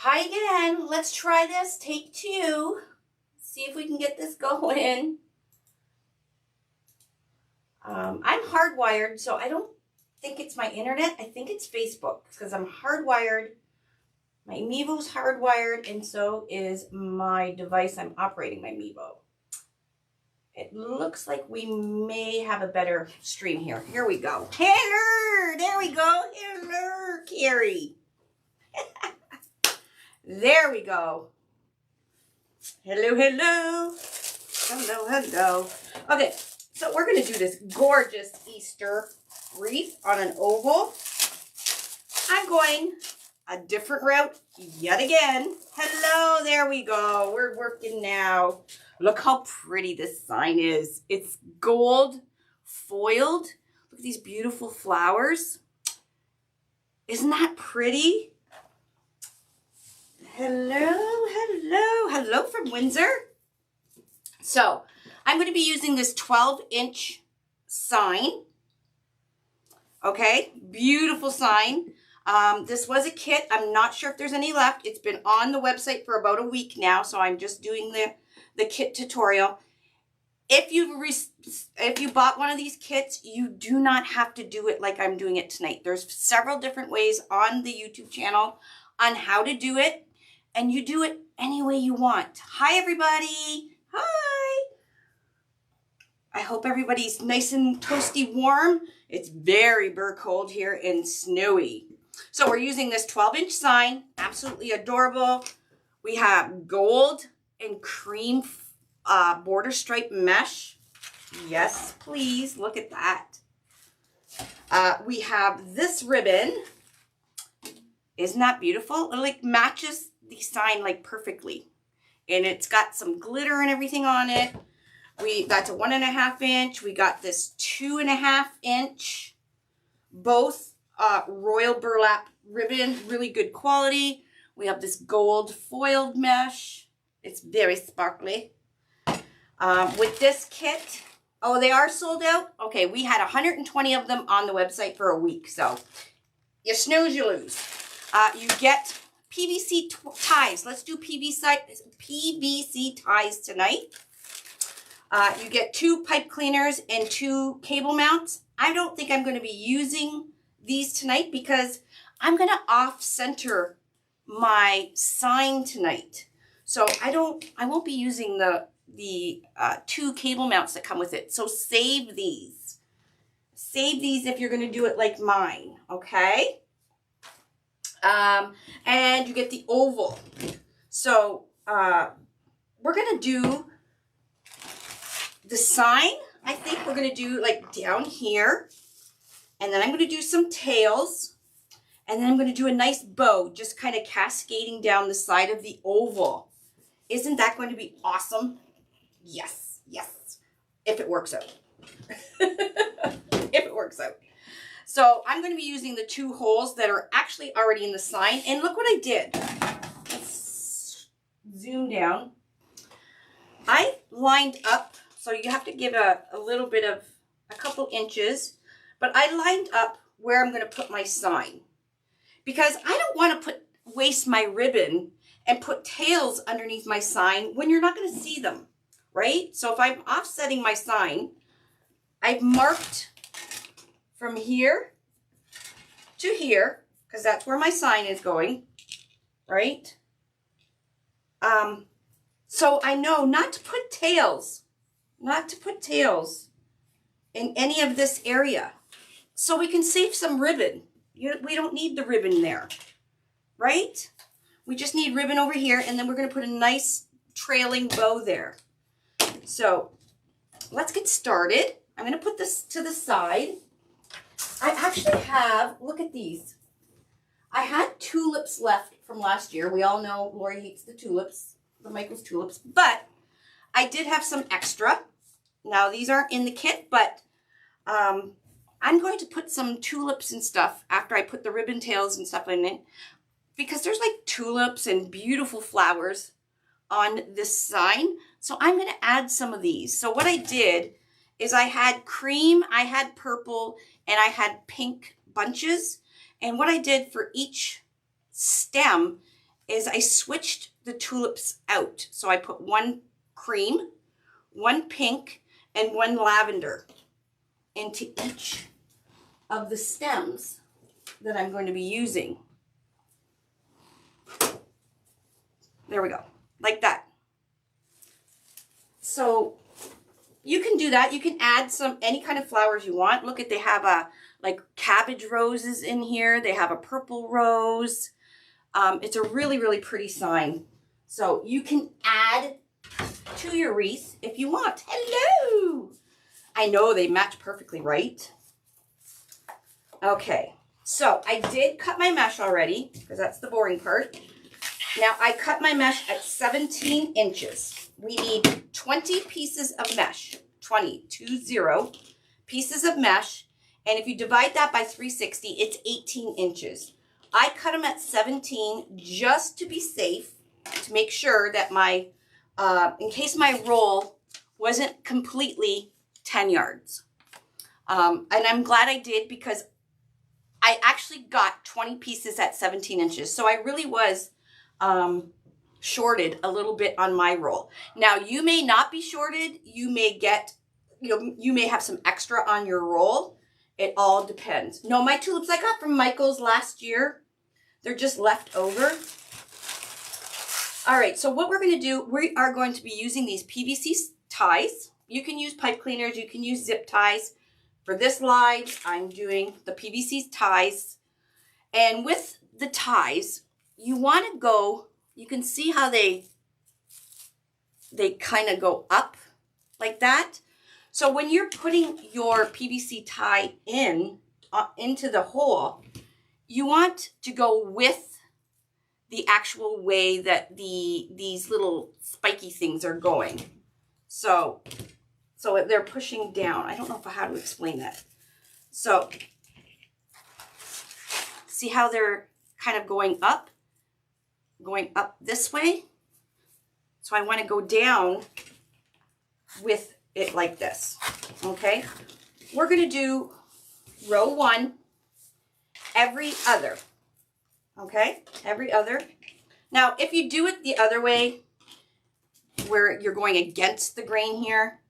Hi again. Let's try this. Take two. See if we can get this going. I'm hardwired, so I don't think it's my internet. I think it's Facebook because I'm hardwired. My Mevo's hardwired, and so is my device I'm operating my Mevo. It looks like we may have a better stream here. Here we go. Hello! There we go. Hello, Carrie. There we go. Hello, hello. Hello, hello. Okay, so we're going to do this gorgeous Easter wreath on an oval. I'm going a different route yet again. Hello, there we go. We're working now. Look how pretty this sign is. It's gold foiled. Look at these beautiful flowers. Isn't that pretty? Hello, hello, hello from Windsor. So I'm going to be using this 12-inch sign. Okay, beautiful sign. This was a kit. I'm not sure if there's any left. It's been on the website for about a week now, so I'm just doing the kit tutorial. If you bought one of these kits, you do not have to do it like I'm doing it tonight. There's several different ways on the YouTube channel on how to do it. And you do it any way you want. Hi, everybody. Hi. I hope everybody's nice and toasty warm. It's very cold here and snowy. So we're using this 12-inch sign. Absolutely adorable. We have gold and cream border stripe mesh. Yes, please. Look at that. We have this ribbon. Isn't that beautiful? It like matches the sign like perfectly, and it's got some glitter and everything on it. That's a 1.5 inch. We got this 2.5 inch, both royal burlap ribbon, really good quality. We have this gold foiled mesh. It's very sparkly. With this kit, oh, they are sold out. Okay, we had 120 of them on the website for a week, so you snooze, you lose. You get PVC ties. Let's do PVC ties tonight. You get 2 pipe cleaners and 2 cable mounts. I don't think I'm going to be using these tonight because I'm going to off-center my sign tonight. So I won't be using the 2 cable mounts that come with it. So save these. Save these if you're going to do it like mine, okay? And you get the oval. So, we're going to do the sign. I think we're going to do like down here, and then I'm going to do some tails, and then I'm going to do a nice bow, just kind of cascading down the side of the oval. Isn't that going to be awesome? Yes, yes. If it works out. If it works out. So I'm going to be using the 2 holes that are actually already in the sign. And look what I did. Let's zoom down. I lined up, so you have to give a little bit of a couple inches, but I lined up where I'm going to put my sign. Because I don't want to waste my ribbon and put tails underneath my sign when you're not going to see them, right? So if I'm offsetting my sign, I've marked from here to here, because that's where my sign is going, right? So I know not to put tails in any of this area, so we can save some ribbon. We don't need the ribbon there, right? We just need ribbon over here, and then we're going to put a nice trailing bow there. So let's get started. I'm going to put this to the side. I actually have, look at these. I had tulips left from last year. We all know Lori hates the tulips, the Michael's tulips, but I did have some extra. Now these aren't in the kit, but I'm going to put some tulips and stuff after I put the ribbon tails and stuff in it, because there's like tulips and beautiful flowers on this sign. So I'm going to add some of these. So what I did is I had cream, I had purple, and I had pink bunches. And what I did for each stem is I switched the tulips out. So I put one cream, one pink, and one lavender into each of the stems that I'm going to be using. There we go, like that. So you can do that. You can add any kind of flowers you want. Look at, they have like cabbage roses in here. They have a purple rose. It's a really, really pretty sign. So you can add to your wreath if you want. Hello! I know they match perfectly, right? Okay, so I did cut my mesh already, because that's the boring part. Now I cut my mesh at 17 inches. We need 20 pieces of mesh, 20 pieces of mesh. And if you divide that by 360, it's 18 inches. I cut them at 17 just to be safe, to make sure that my, in case my roll wasn't completely 10 yards. And I'm glad I did, because I actually got 20 pieces at 17 inches. So I really was shorted a little bit on my roll. Now you may not be shorted. You may get, you may have some extra on your roll. It all depends. No, my tulips I got from Michael's last year. They're just left over. All right, so what we're going to do, we are going to be using these PVC ties. You can use pipe cleaners. You can use zip ties. For this live, I'm doing the PVC ties. And with the ties, you want to go, you can see how they kind of go up like that. So when you're putting your PVC tie in into the hole, you want to go with the actual way that these little spiky things are going. So they're pushing down. I don't know how to explain that. So see how they're kind of going up this way. So I want to go down with it like this. Okay. We're going to do row 1 every other. Okay. Every other. Now, if you do it the other way, where you're going against the grain here,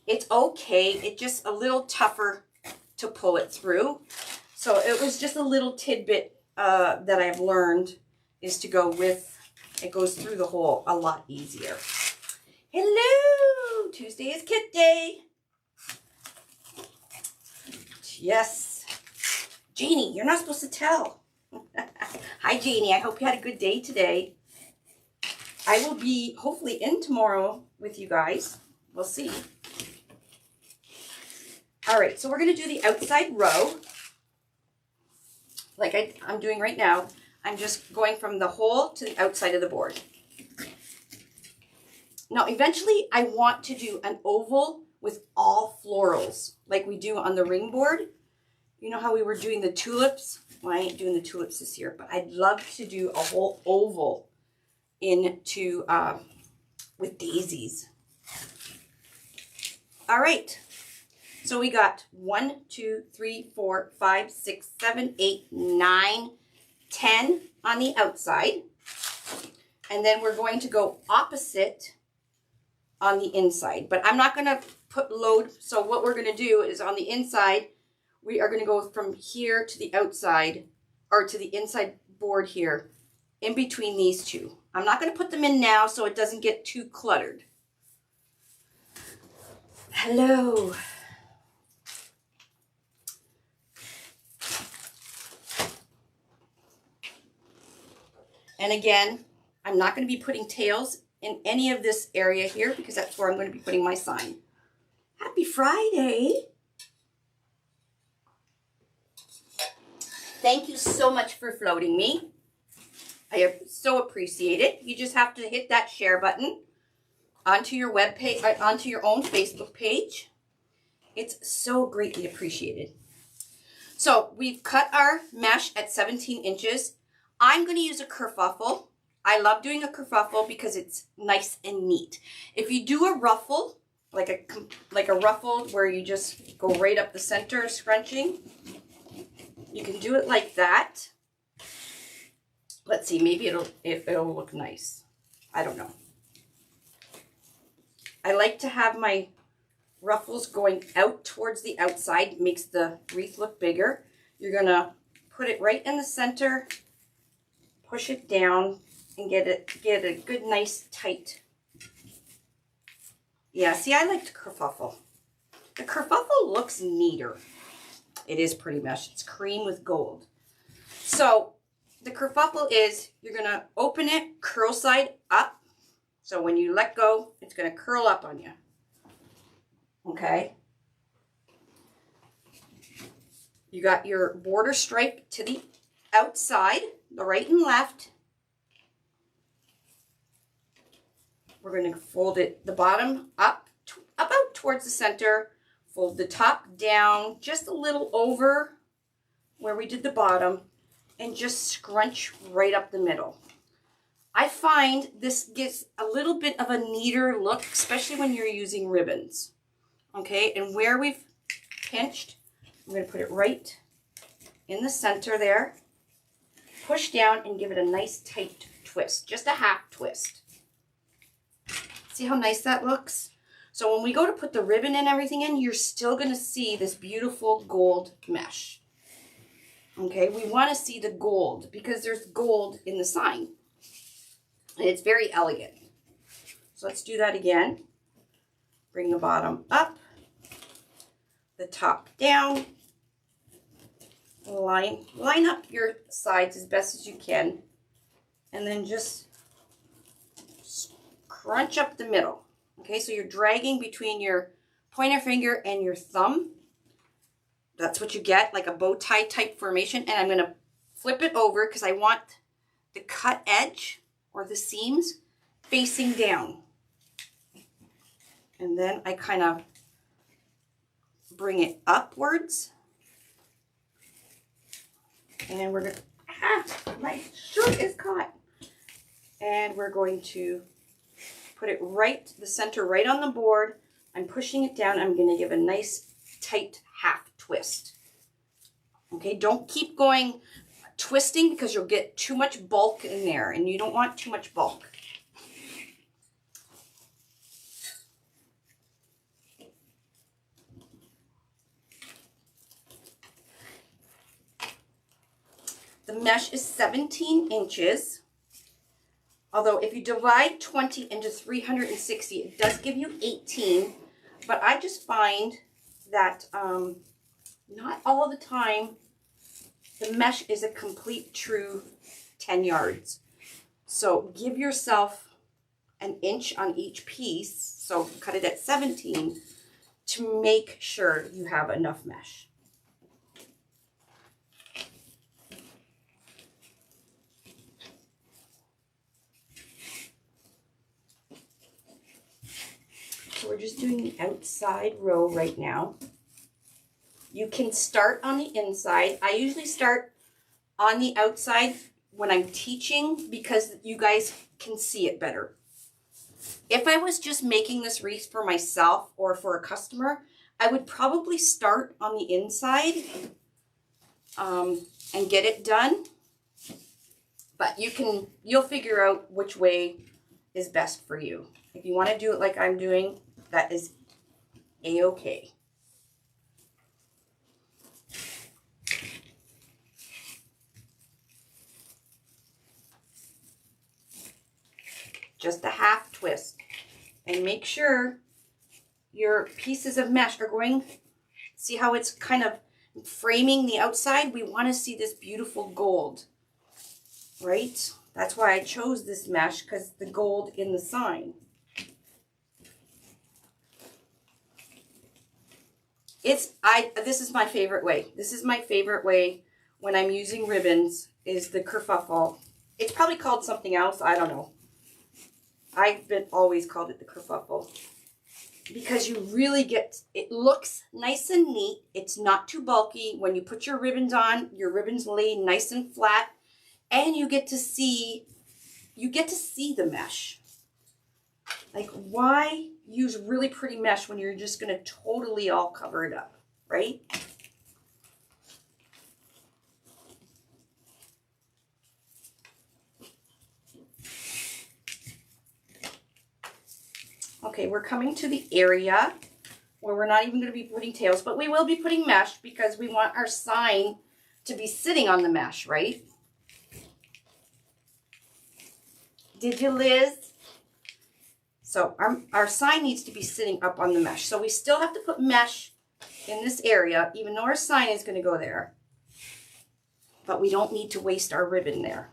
it's okay. It's just a little tougher to pull it through. So it was just a little tidbit that I've learned, is to go with, it goes through the hole a lot easier. Hello! Tuesday is kit day. Yes. Janie, you're not supposed to tell. Hi, Janie. I hope you had a good day today. I will be hopefully in tomorrow with you guys. We'll see. All right, so we're going to do the outside row like I'm doing right now. I'm just going from the hole to the outside of the board. Now, eventually, I want to do an oval with all florals like we do on the ring board. You know how we were doing the tulips? Well, I ain't doing the tulips this year, but I'd love to do a whole oval into with daisies. All right. So we got 1, 2, 3, 4, 5, 6, 7, 8, 9, 10 on the outside. And then we're going to go opposite on the inside. But I'm not going to put load. So what we're going to do is on the inside, we are going to go from here to the outside, or to the inside board here, in between these two. I'm not going to put them in now so it doesn't get too cluttered. Hello. And again, I'm not going to be putting tails in any of this area here, because that's where I'm going to be putting my sign. Happy Friday. Thank you so much for floating me. I so appreciate it. You just have to hit that share button onto your web page, onto your own Facebook page. It's so greatly appreciated. So we've cut our mesh at 17 inches. I'm going to use a kerfuffle. I love doing a kerfuffle because it's nice and neat. If you do a ruffle, like a ruffle where you just go right up the center scrunching, you can do it like that. Let's see, maybe it'll look nice. I don't know. I like to have my ruffles going out towards the outside. It makes the wreath look bigger. You're gonna put it right in the center, push it down, and get a good, nice, tight. Yeah, see, I like the kerfuffle. The kerfuffle looks neater. It is pretty mesh. It's cream with gold. So the kerfuffle is, you're gonna open it, curl side up. So when you let go, it's gonna curl up on you. Okay. You got your border stripe to the outside, the right and left. We're going to fold it, the bottom up, about towards the center. Fold the top down just a little over where we did the bottom, and just scrunch right up the middle. I find this gives a little bit of a neater look, especially when you're using ribbons. Okay, and where we've pinched, I'm going to put it right in the center there. Push down and give it a nice tight twist, just a half twist. See how nice that looks? So when we go to put the ribbon and everything in, you're still going to see this beautiful gold mesh. Okay, we want to see the gold because there's gold in the sign. And it's very elegant. So let's do that again. Bring the bottom up, the top down. Line up your sides as best as you can, and then just crunch up the middle. Okay, so you're dragging between your pointer finger and your thumb. That's what you get, like a bow tie type formation. And I'm going to flip it over because I want the cut edge or the seams facing down. And then I kind of bring it upwards. And we're going to, my shirt is caught. And we're going to put it right, the center right on the board. I'm pushing it down. I'm going to give a nice tight half twist. Okay, don't keep going twisting because you'll get too much bulk in there and you don't want too much bulk. The mesh is 17 inches. Although if you divide 20 into 360, it does give you 18. But I just find that not all the time the mesh is a complete true 10 yards. So give yourself an inch on each piece. So cut it at 17 to make sure you have enough mesh. So we're just doing the outside row right now. You can start on the inside. I usually start on the outside when I'm teaching because you guys can see it better. If I was just making this wreath for myself or for a customer, I would probably start on the inside and get it done. But you'll figure out which way is best for you. If you want to do it like I'm doing, that is a-okay. Just a half twist. And make sure your pieces of mesh are going, see how it's kind of framing the outside? We want to see this beautiful gold, right? That's why I chose this mesh, because the gold in the sign. This is my favorite way. This is my favorite way when I'm using ribbons, is the kerfuffle. It's probably called something else. I don't know. I've always called it the kerfuffle because you really get, it looks nice and neat. It's not too bulky. When you put your ribbons on, your ribbons lay nice and flat, and you get to see the mesh. Like, why use really pretty mesh when you're just going to totally all cover it up, right? Okay, we're coming to the area where we're not even going to be putting tails, but we will be putting mesh because we want our sign to be sitting on the mesh, right? Did you, Liz? So our sign needs to be sitting up on the mesh. So we still have to put mesh in this area, even though our sign is going to go there. But we don't need to waste our ribbon there.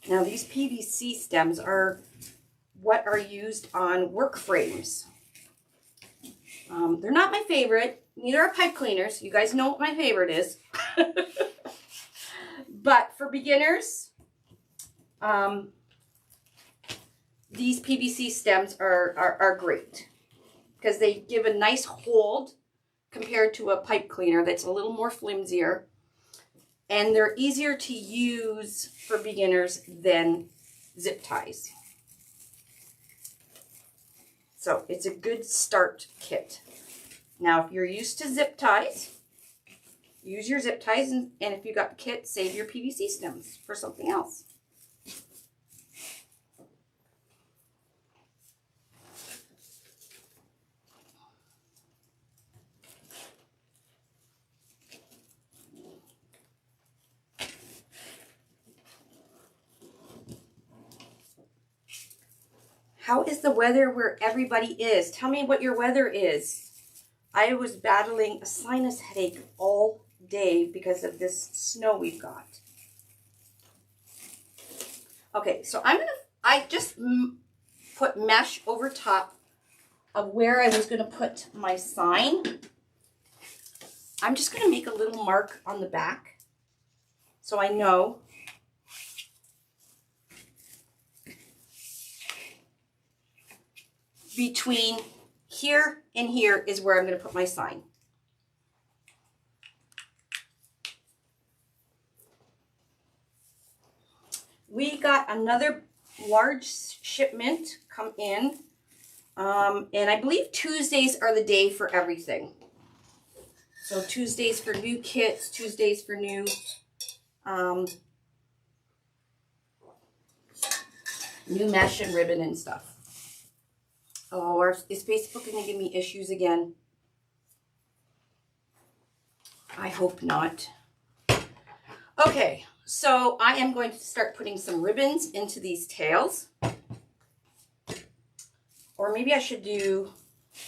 Now these PVC stems are what are used on work frames. They're not my favorite. Neither are pipe cleaners. You guys know what my favorite is. But for beginners, these PVC stems are great because they give a nice hold compared to a pipe cleaner that's a little more flimsier. And they're easier to use for beginners than zip ties. So it's a good start kit. Now, if you're used to zip ties, use your zip ties. And if you got the kit, save your PVC stems for something else. How is the weather where everybody is? Tell me what your weather is. I was battling a sinus headache all day because of this snow we've got. Okay, so I just put mesh over top of where I was going to put my sign. I'm just going to make a little mark on the back so I know. Between here and here is where I'm going to put my sign. We got another large shipment come in, and I believe Tuesdays are the day for everything. So Tuesdays for new kits, Tuesdays for new new mesh and ribbon and stuff. Oh, is Facebook going to give me issues again? I hope not. Okay, so I am going to start putting some ribbons into these tails. Or maybe I should do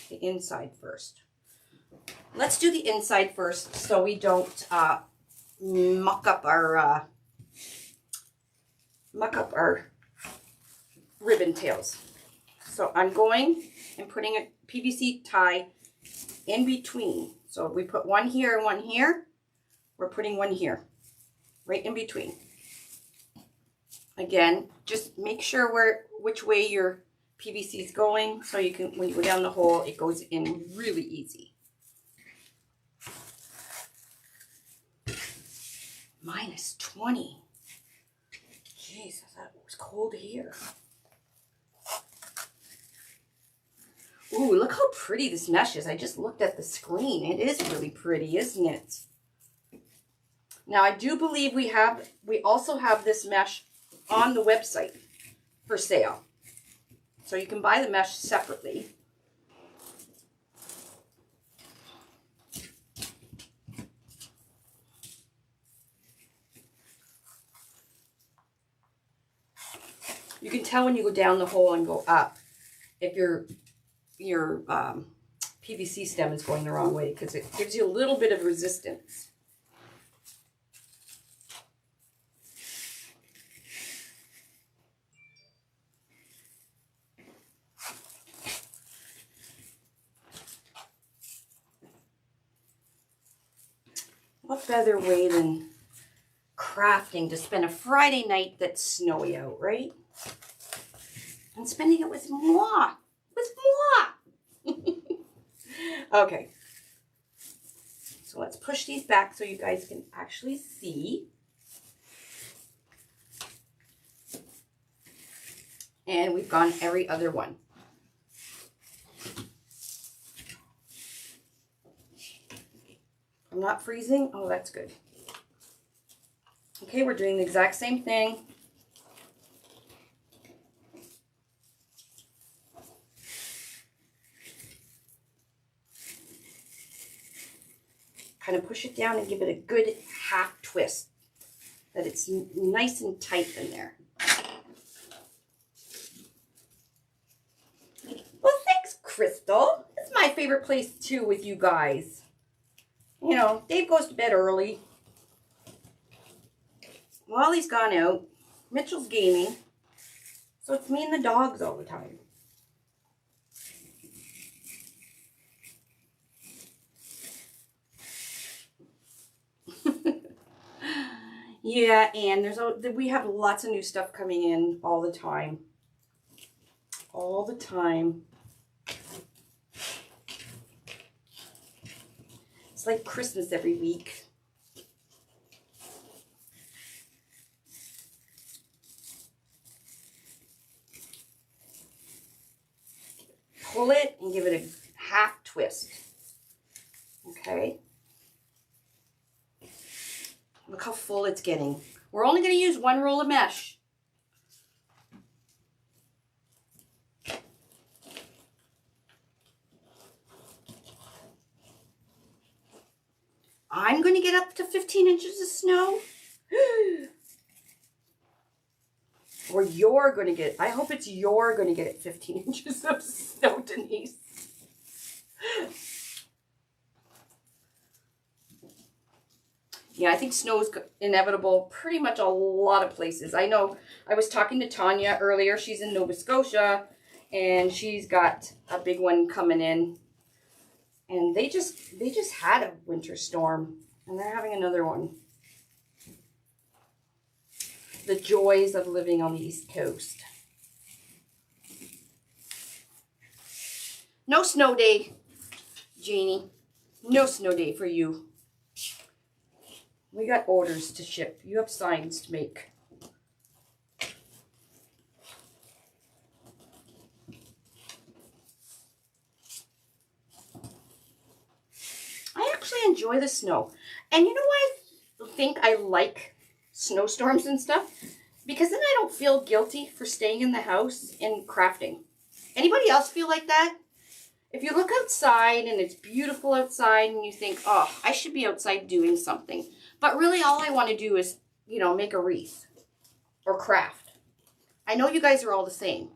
the inside first. Let's do the inside first so we don't muck up our ribbon tails. So I'm going and putting a PVC tie in between. So we put one here and one here. We're putting one here, right in between. Again, just make sure which way your PVC is going, so you can, when you go down the hole, it goes in really easy. -20. Jeez, I thought it was cold here. Ooh, look how pretty this mesh is. I just looked at the screen. It is really pretty, isn't it? Now, I do believe we also have this mesh on the website for sale. So you can buy the mesh separately. You can tell when you go down the hole and go up if your PVC stem is going the wrong way, because it gives you a little bit of resistance. What better way than crafting to spend a Friday night that's snowy out, right? And spending it with moi. With moi. Okay. So let's push these back so you guys can actually see. And we've gone every other one. I'm not freezing. Oh, that's good. Okay, we're doing the exact same thing. Kind of push it down and give it a good half twist, that it's nice and tight in there. Well, thanks, Crystal. It's my favorite place too with you guys. You know, Dave goes to bed early. Wally's gone out. Mitchell's gaming. So it's me and the dogs all the time. Yeah, and we have lots of new stuff coming in all the time. All the time. It's like Christmas every week. Pull it and give it a half twist. Okay. Look how full it's getting. We're only going to use one roll of mesh. I'm going to get up to 15 inches of snow. Or you're going to get, I hope it's you're going to get it 15 inches of snow, Denise. Yeah, I think snow is inevitable pretty much a lot of places. I know I was talking to Tanya earlier. She's in Nova Scotia, and she's got a big one coming in. And they just had a winter storm, and they're having another one. The joys of living on the East Coast. No snow day, Janie. No snow day for you. We got orders to ship. You have signs to make. I actually enjoy the snow. And you know why I think I like snowstorms and stuff? Because then I don't feel guilty for staying in the house and crafting. Anybody else feel like that? If you look outside and it's beautiful outside and you think, oh, I should be outside doing something. But really all I want to do is, you know, make a wreath or craft. I know you guys are all the same.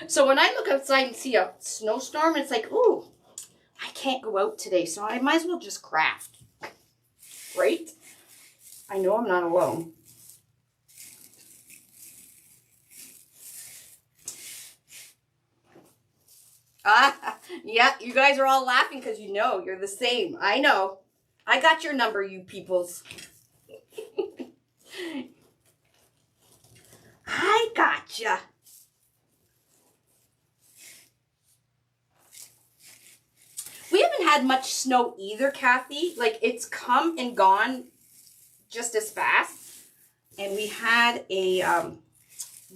So when I look outside and see a snowstorm, it's like, ooh, I can't go out today, so I might as well just craft. Right? I know I'm not alone. Yeah, you guys are all laughing because you know you're the same. I know. I got your number, you peoples. I gotcha. We haven't had much snow either, Kathy. Like, it's come and gone just as fast. And we had a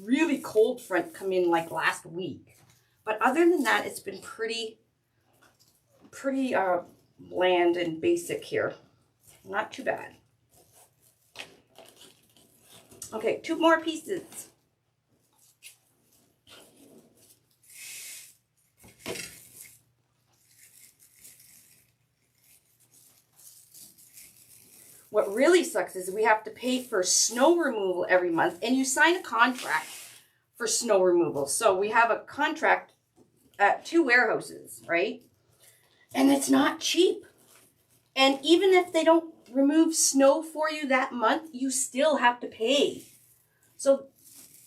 really cold front come in like last week. But other than that, it's been pretty bland and basic here. Not too bad. Okay, 2 more pieces. What really sucks is we have to pay for snow removal every month, and you sign a contract for snow removal. So we have a contract at 2 warehouses, right? And it's not cheap. And even if they don't remove snow for you that month, you still have to pay. So,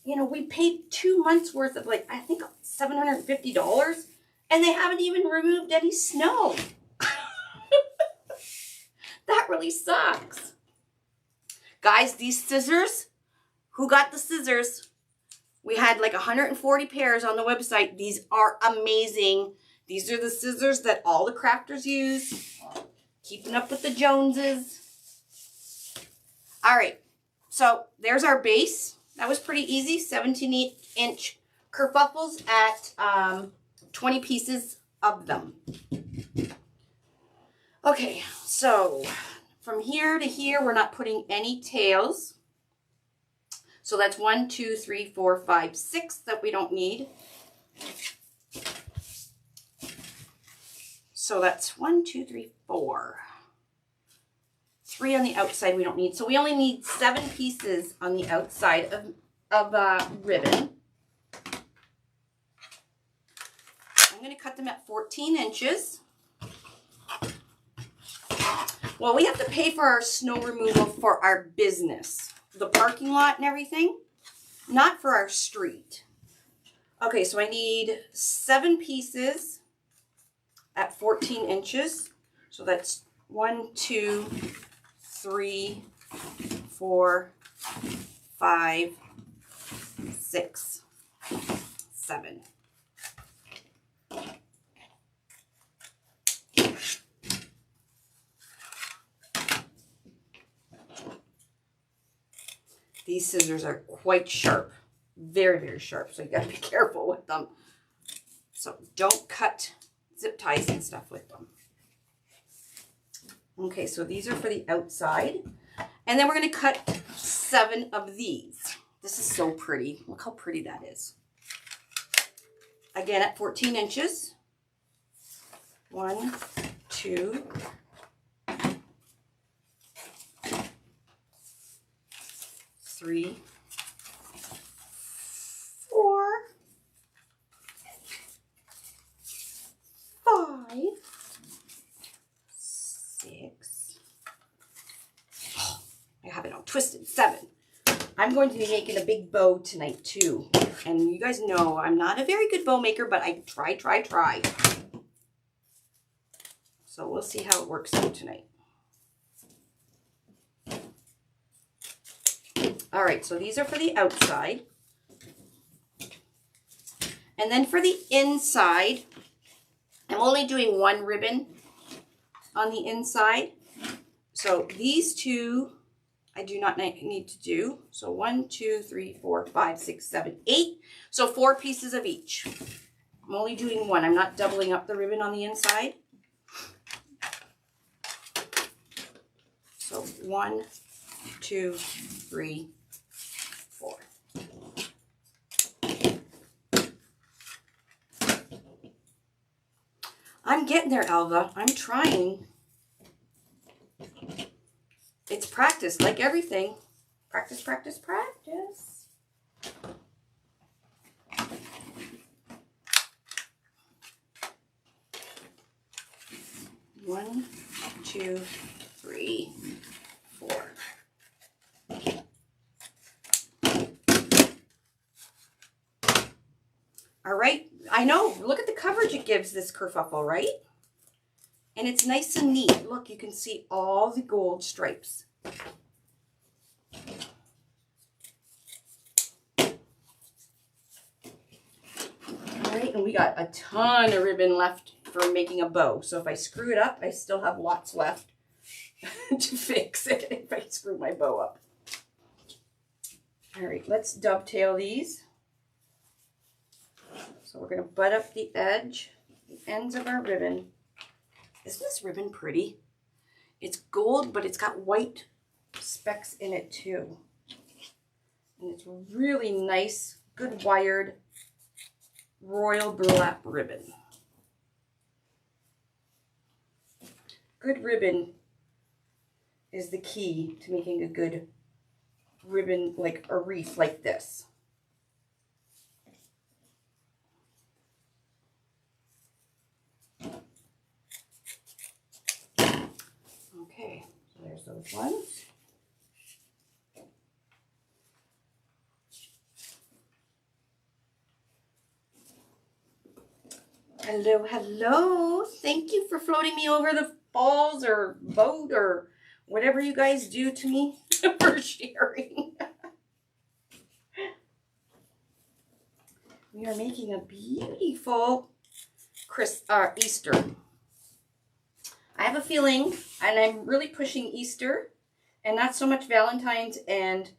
you know, we paid 2 months worth of, like, I think $750, and they haven't even removed any snow. That really sucks. Guys, these scissors, who got the scissors? We had like 140 pairs on the website. These are amazing. These are the scissors that all the crafters use. Keeping up with the Joneses. All right, so there's our base. That was pretty easy. 17-inch kerfuffles at 20 pieces of them. Okay, so from here to here, we're not putting any tails. So that's 1, 2, 3, 4, 5, 6 that we don't need. So that's 1, 2, 3, 4. 3 on the outside we don't need. So we only need 7 pieces on the outside of ribbon. I'm going to cut them at 14 inches. Well, we have to pay for our snow removal for our business, the parking lot and everything, not for our street. Okay, so I need 7 pieces at 14 inches. So that's 1, 2, 3, 4, 5, 6, 7. These scissors are quite sharp, very, very sharp, so you gotta be careful with them. So don't cut zip ties and stuff with them. Okay, so these are for the outside. And then we're gonna cut 7 of these. This is so pretty. Look how pretty that is. Again, at 14 inches. 1, 2, 3, 4, 5, 6. Oh, I have it all twisted. 7. I'm going to be making a big bow tonight too. And you guys know I'm not a very good bow maker, but I try. So we'll see how it works out tonight. All right, so these are for the outside. And then for the inside, I'm only doing 1 ribbon on the inside. So these 2, I do not need to do. So 1, 2, 3, 4, 5, 6, 7, 8. So 4 pieces of each. I'm only doing 1. I'm not doubling up the ribbon on the inside. So 1, 2, 3, 4. I'm getting there, Alva. I'm trying. It's practice, like everything. Practice, practice, practice. One, 2, 3, 4. All right, I know, look at the coverage it gives this kerfuffle, right? And it's nice and neat. Look, you can see all the gold stripes. All right, and we got a ton of ribbon left for making a bow. So if I screw it up, I still have lots left to fix it if I screw my bow up. All right, let's dovetail these. So we're going to butt up the edge, the ends of our ribbon. Isn't this ribbon pretty? It's gold, but it's got white specks in it too. And it's really nice, good wired royal burlap ribbon. Good ribbon is the key to making a good ribbon, like a wreath like this. Okay, so there's those ones. Hello, hello. Thank you for floating me over the falls or boat or whatever you guys do to me for sharing. We are making a beautiful Easter. I have a feeling, and I'm really pushing Easter, and not so much Valentine's and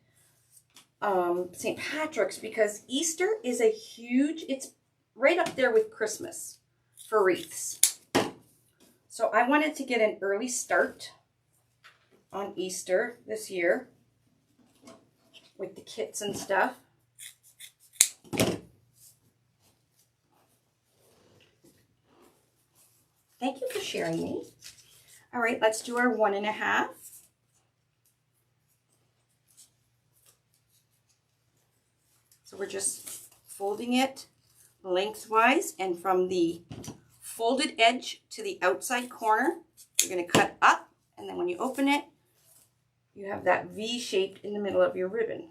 St. Patrick's, because Easter is a huge, it's right up there with Christmas for wreaths. So I wanted to get an early start on Easter this year with the kits and stuff. Thank you for sharing me. All right, let's do our 1.5. So we're just folding it lengthwise, and from the folded edge to the outside corner, you're going to cut up, and then when you open it, you have that V shape in the middle of your ribbon.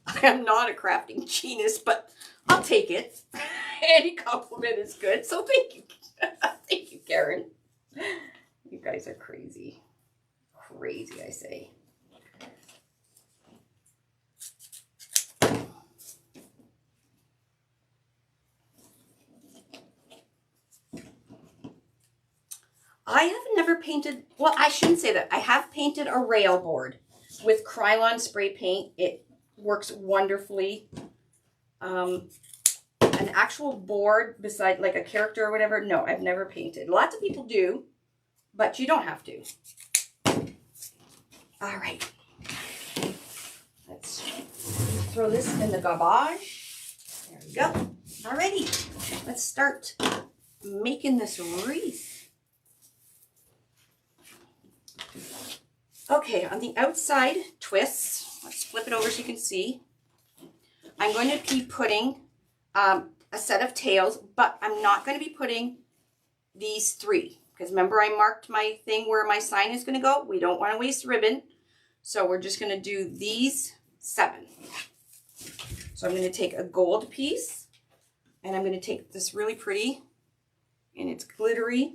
I am not a crafting genius, but I'll take it. Any compliment is good, so thank you. Thank you, Karen. You guys are crazy. Crazy, I say. I have never painted, well, I shouldn't say that. I have painted a rail board with Krylon spray paint. It works wonderfully. An actual board beside like a character or whatever, no, I've never painted. Lots of people do, but you don't have to. All right. Let's throw this in the garbage. There we go. Alrighty, let's start making this wreath. Okay, on the outside twists, let's flip it over so you can see. I'm going to be putting a set of tails, but I'm not going to be putting these 3. Because remember, I marked my thing where my sign is going to go. We don't want to waste ribbon. So we're just going to do these 7. So I'm going to take a gold piece, and I'm going to take this really pretty, and it's glittery.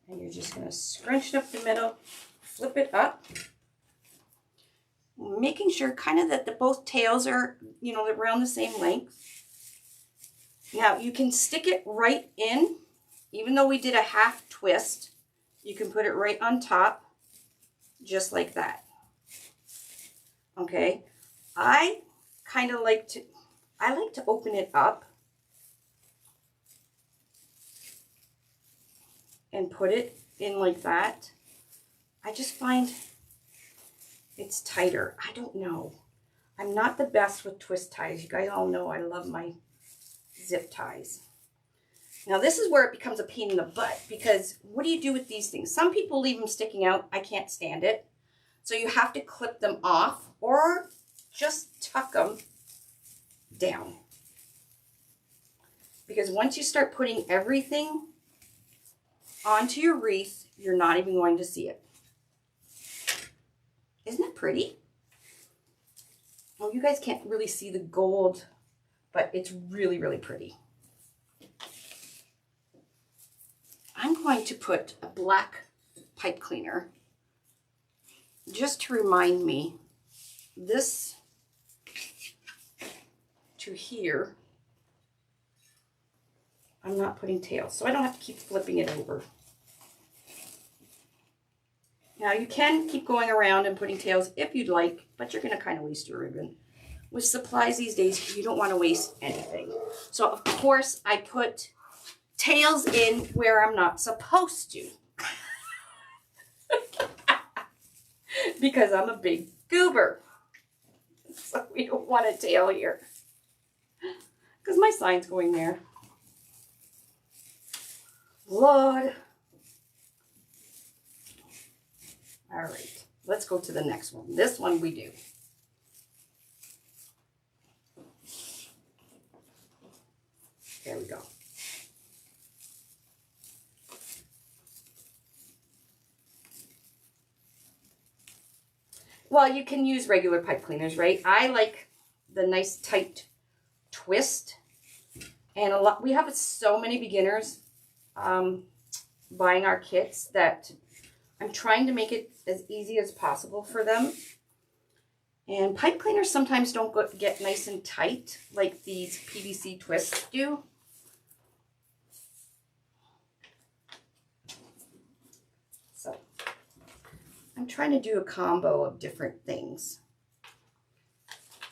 And you're just going to scrunch it up the middle, flip it up, making sure kind of that both tails are, you know, around the same length. Now you can stick it right in, even though we did a half twist, you can put it right on top, just like that. Okay, I kind of like to open it up and put it in like that. I just find it's tighter. I don't know. I'm not the best with twist ties. You guys all know I love my zip ties. Now this is where it becomes a pain in the butt, because what do you do with these things? Some people leave them sticking out. I can't stand it. So you have to clip them off or just tuck them down. Because once you start putting everything onto your wreath, you're not even going to see it. Isn't it pretty? Well, you guys can't really see the gold, but it's really, really pretty. I'm going to put a black pipe cleaner just to remind me this to here. I'm not putting tails, so I don't have to keep flipping it over. Now you can keep going around and putting tails if you'd like, but you're going to kind of waste your ribbon. With supplies these days, you don't want to waste anything. So of course I put tails in where I'm not supposed to. Because I'm a big goober. So we don't want a tail here. Because my sign's going there. Lord. All right, let's go to the next one. This one we do. There we go. Well, you can use regular pipe cleaners, right? I like the nice tight twist. And we have so many beginners buying our kits that I'm trying to make it as easy as possible for them. And pipe cleaners sometimes don't get nice and tight like these PVC twists do. So I'm trying to do a combo of different things.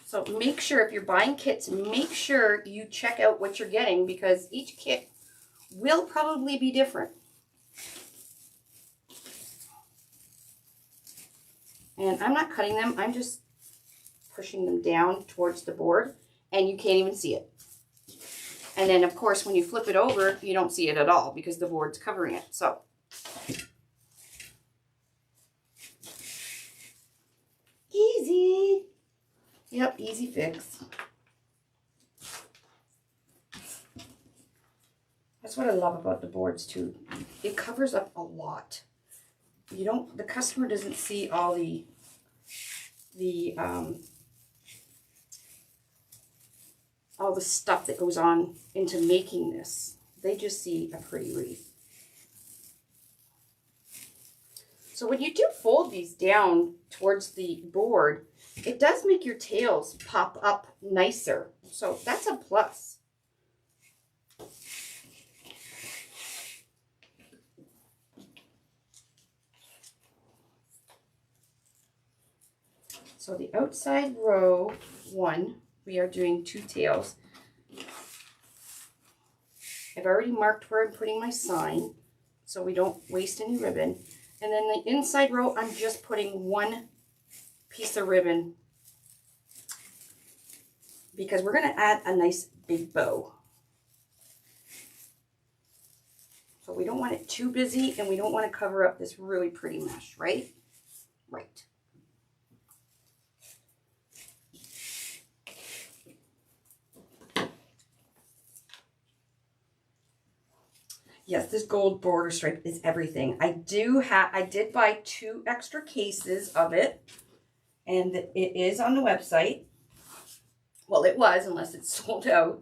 So make sure if you're buying kits, make sure you check out what you're getting because each kit will probably be different. And I'm not cutting them, I'm just pushing them down towards the board and you can't even see it. And then of course when you flip it over, you don't see it at all because the board's covering it. So easy. Yep, easy fix. That's what I love about the boards too. It covers up a lot. You don't, the customer doesn't see all the stuff that goes on into making this. They just see a pretty wreath. So when you do fold these down towards the board, it does make your tails pop up nicer. So that's a plus. So the outside row 1, we are doing 2 tails. I've already marked where I'm putting my sign so we don't waste any ribbon. And then the inside row, I'm just putting 1 piece of ribbon because we're going to add a nice big bow. So we don't want it too busy and we don't want to cover up this really pretty mesh, right? Right. Yes, this gold border stripe is everything. I did buy 2 extra cases of it, and it is on the website. Well, it was, unless it's sold out.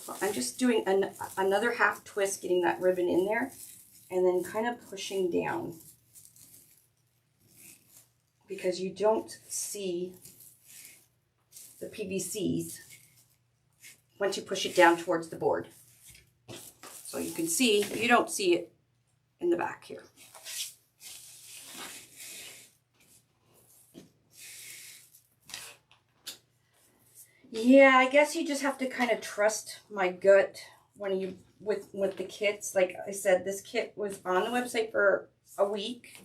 So I'm just doing another half twist, getting that ribbon in there, and then kind of pushing down. Because you don't see the PVCs once you push it down towards the board. So you can see, you don't see it in the back here. Yeah, I guess you just have to kind of trust my gut when you, with the kits. Like I said, this kit was on the website for a week.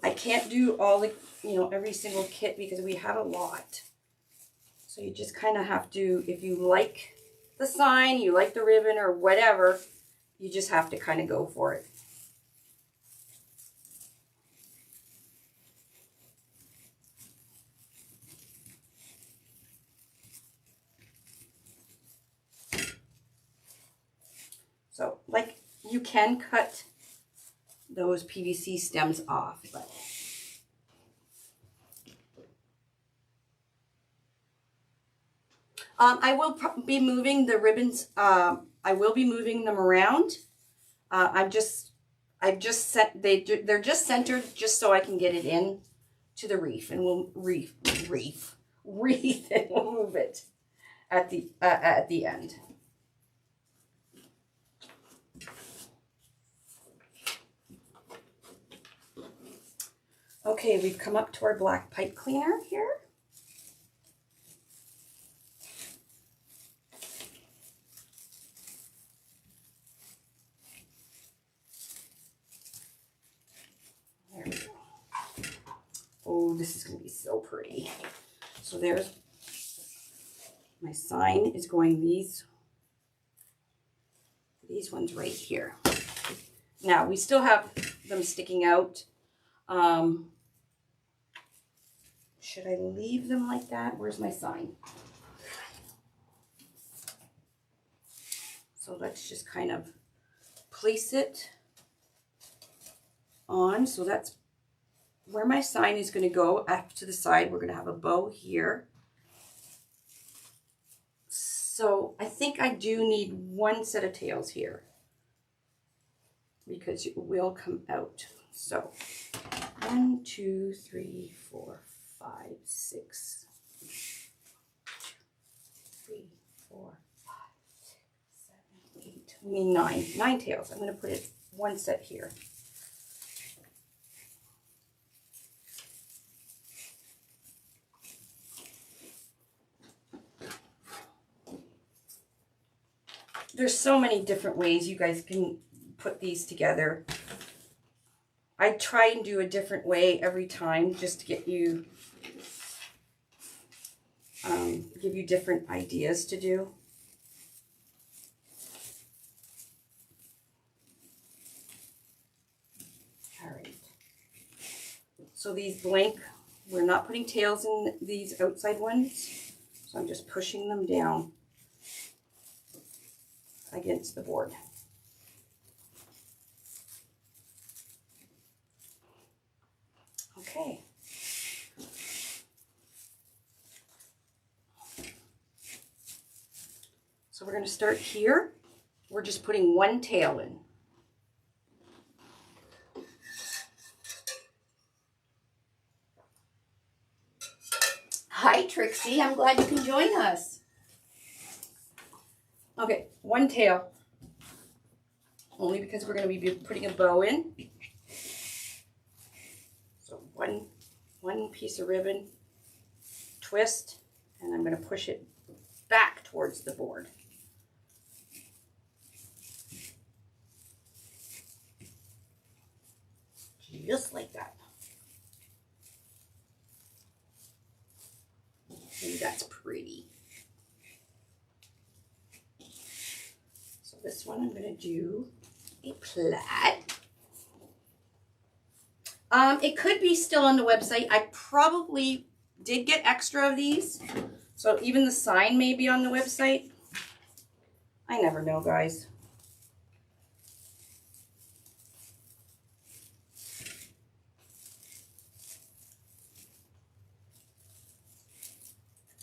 I can't do all the, every single kit because we have a lot. So you just kind of have to, if you like the sign, you like the ribbon or whatever, you just have to kind of go for it. So, like, you can cut those PVC stems off, but I will be moving the ribbons. I will be moving them around. I've just set, they're just centered just so I can get it in to the wreath, and we'll wreath, and we'll move it at the end. Okay, we've come up to our black pipe cleaner here. There we go. Oh, this is going to be so pretty. So there's my sign is going these ones right here. Now we still have them sticking out. Should I leave them like that? Where's my sign? So let's just kind of place it on. So that's where my sign is going to go. Up to the side, we're going to have a bow here. So I think think I do need one set of tails here because it will come out. So 1, 2, 3, 4, 5, 6. 3, 4, 5, 6, 7, 8. I mean 9. 9 tails. I'm going to put it one set here. There's so many different ways you guys can put these together. I try and do a different way every time just to get you, give you different ideas to do. All right. So these blank, we're not putting tails in these outside ones. So I'm just pushing them down against the board. Okay. So we're going to start here. We're just putting one tail in. Hi, Trixie. I'm glad you can join us. Okay, one tail. Only because we're going to be putting a bow in. So one piece of ribbon, twist, and I'm going to push it back towards the board. Just like that. Ooh, that's pretty. So this one I'm going to do a plaid. It could be still on the website. I probably did get extra of these. So even the sign may be on the website. I never know, guys.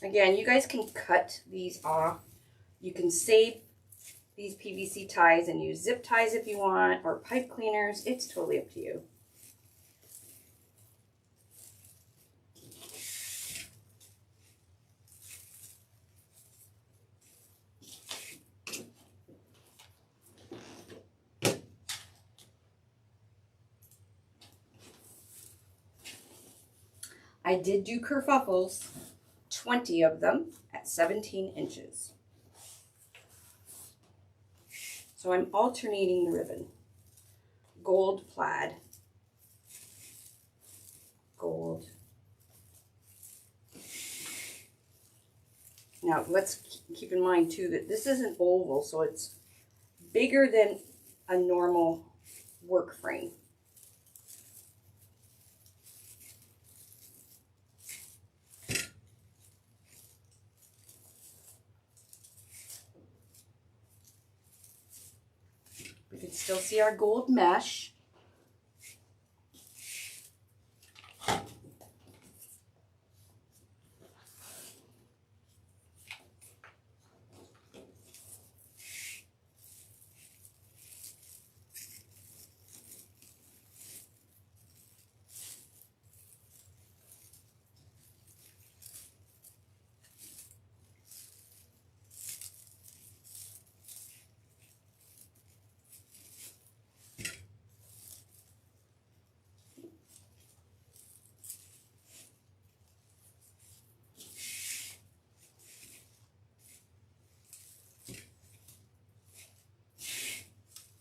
Again, you guys can cut these off. You can save these PVC ties and use zip ties if you want, or pipe cleaners. It's totally up to you. I did do kerfuffles, 20 of them at 17 inches. So I'm alternating the ribbon. Gold plaid, gold. Now let's keep in mind too that this is an oval, so it's bigger than a normal work frame. We can still see our gold mesh.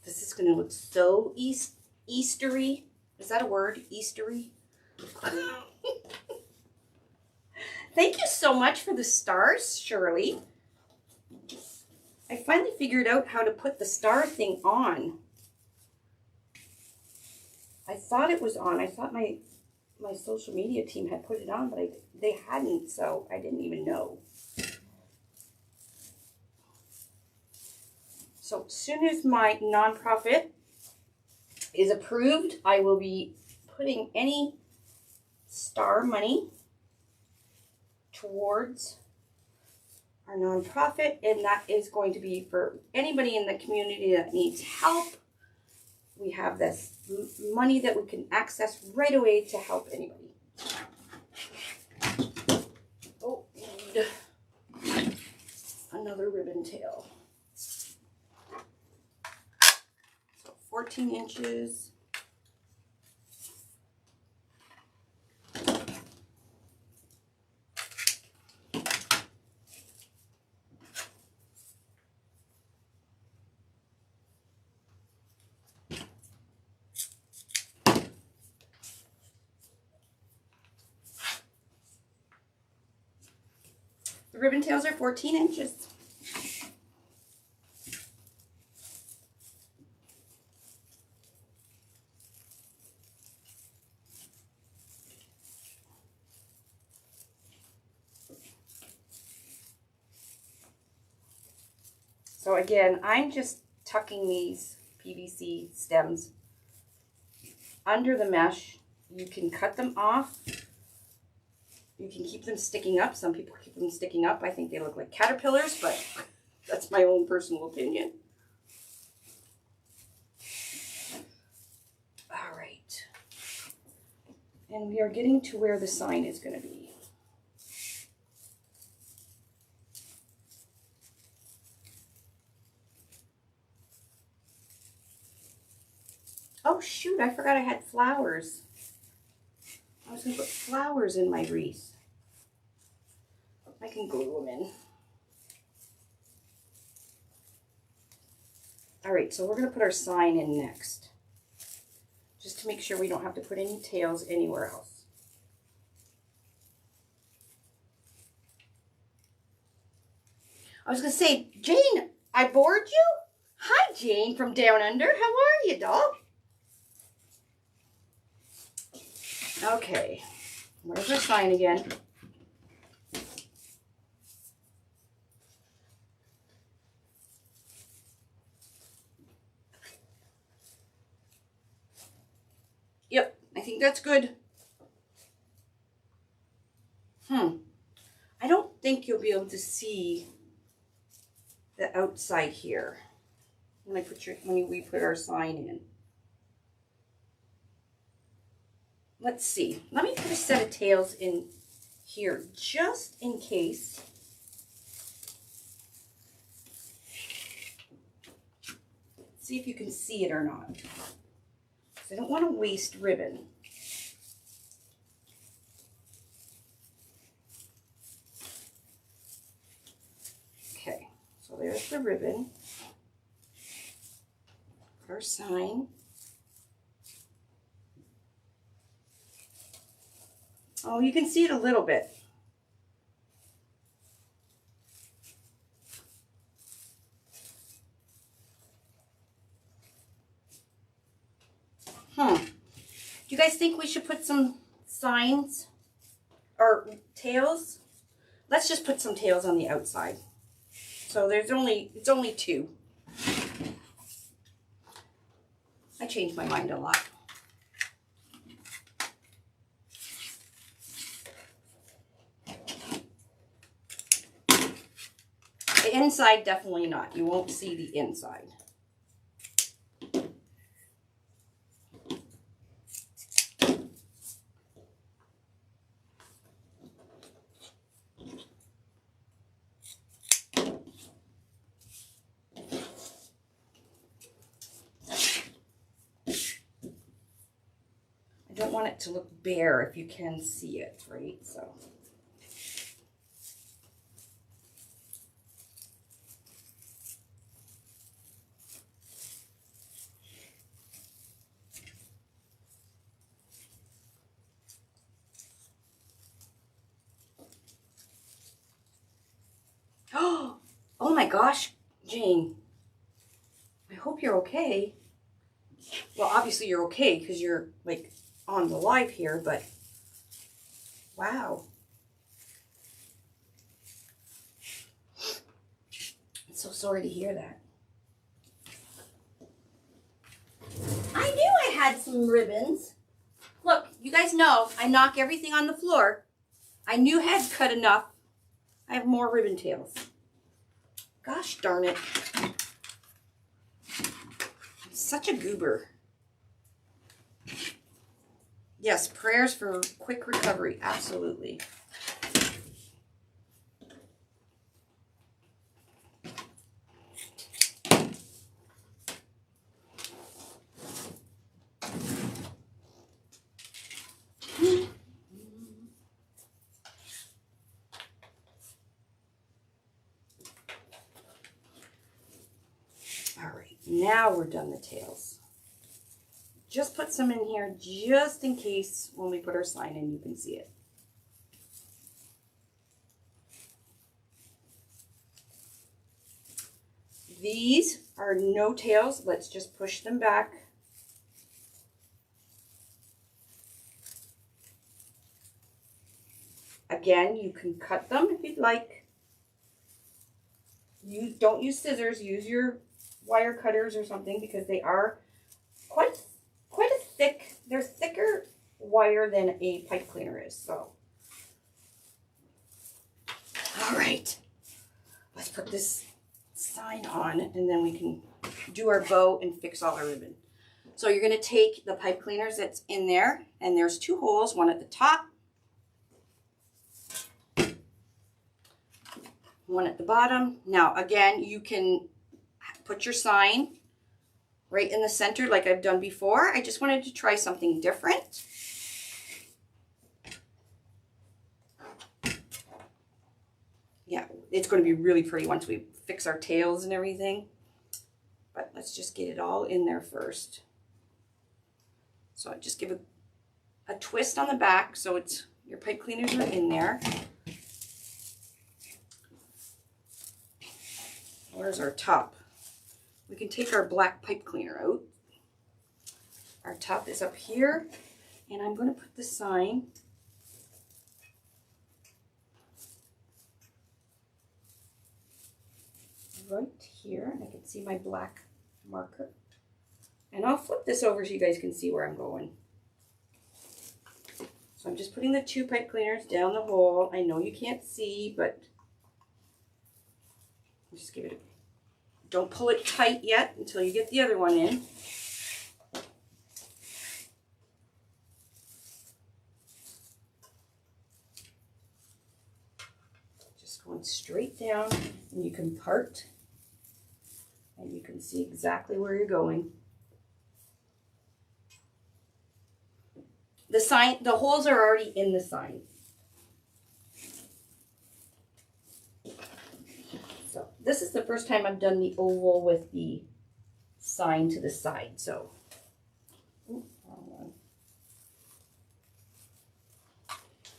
This is going to look so Eastery. Is that a word? Eastery? Thank you so much for the stars, Shirley. I finally figured out how to put the star thing on. I thought it was on. I thought my social media team had put it on, but they hadn't, so I didn't even know. So as soon as my nonprofit is approved, I will be putting any star money towards our nonprofit, and that is going to be for anybody in the community that needs help. We have this money that we can access right away to help anybody. Oh, and another ribbon tail. So 14 inches. The ribbon tails are 14 inches. So again, I'm just tucking these PVC stems under the mesh. You can cut them off. You can keep them sticking up. Some people keep them sticking up. I think they look like caterpillars, but that's my own personal opinion. All right. And we are getting to where the sign is going to be. Oh shoot, I forgot I had flowers. I was going to put flowers in my wreath. I can glue them in. All right, so we're going to put our sign in next. Just to make sure we don't have to put any tails anywhere else. I was going to say, Jane, I bored you? Hi, Jane from Down Under. How are you, dog? Okay, where's our sign again? Yep, I think that's good. I don't think you'll be able to see the outside here when we put our sign in. Let's see. Let me put a set of tails in here just in case. See if you can see it or not. I don't want to waste ribbon. Okay, so there's the ribbon. Our sign. Oh, you can see it a little bit. Do you guys think we should put some signs or tails? Let's just put some tails on the outside. So it's only 2. I changed my mind a lot. The inside, definitely not. You won't see the inside. I don't want it to look bare if you can see it, right? So. Oh my gosh, Jane. I hope you're okay. Well, obviously you're okay because you're like on the live here, but wow. I'm so sorry to hear that. I knew I had some ribbons. Look, you guys know I knock everything on the floor. I knew I had cut enough. I have more ribbon tails. Gosh darn it. I'm such a goober. Yes, prayers for quick recovery. Absolutely. All right, now we're done the tails. Just put some in here just in case when we put our sign in, you can see it. These are no tails. Let's just push them back. Again, you can cut them if you'd like. Don't use scissors, use your wire cutters or something because they are quite a thick, they're thicker wire than a pipe cleaner is, so. All right, let's put this sign on and then we can do our bow and fix all our ribbon. So you're gonna take the pipe cleaners that's in there, and there's 2 holes, one at the top, one at the bottom. Now again, you can put your sign right in the center like I've done before. I just wanted to try something different. Yeah, it's going to be really pretty once we fix our tails and everything. But let's just get it all in there first. So I just give a twist on the back so it's your pipe cleaners are in there. Where's our top? We can take our black pipe cleaner out. Our top is up here, and I'm going to put the sign right here, and I can see my black marker. And I'll flip this over so you guys can see where I'm going. So I'm just putting the 2 pipe cleaners down the hole. I know you can't see, but just give it a, don't pull it tight yet until you get the other one in. Just going straight down, and you can part, and you can see exactly where you're going. The sign, the holes are already in the sign. So this is the first time I've done the oval with the sign to the side. So, ooh, wrong one.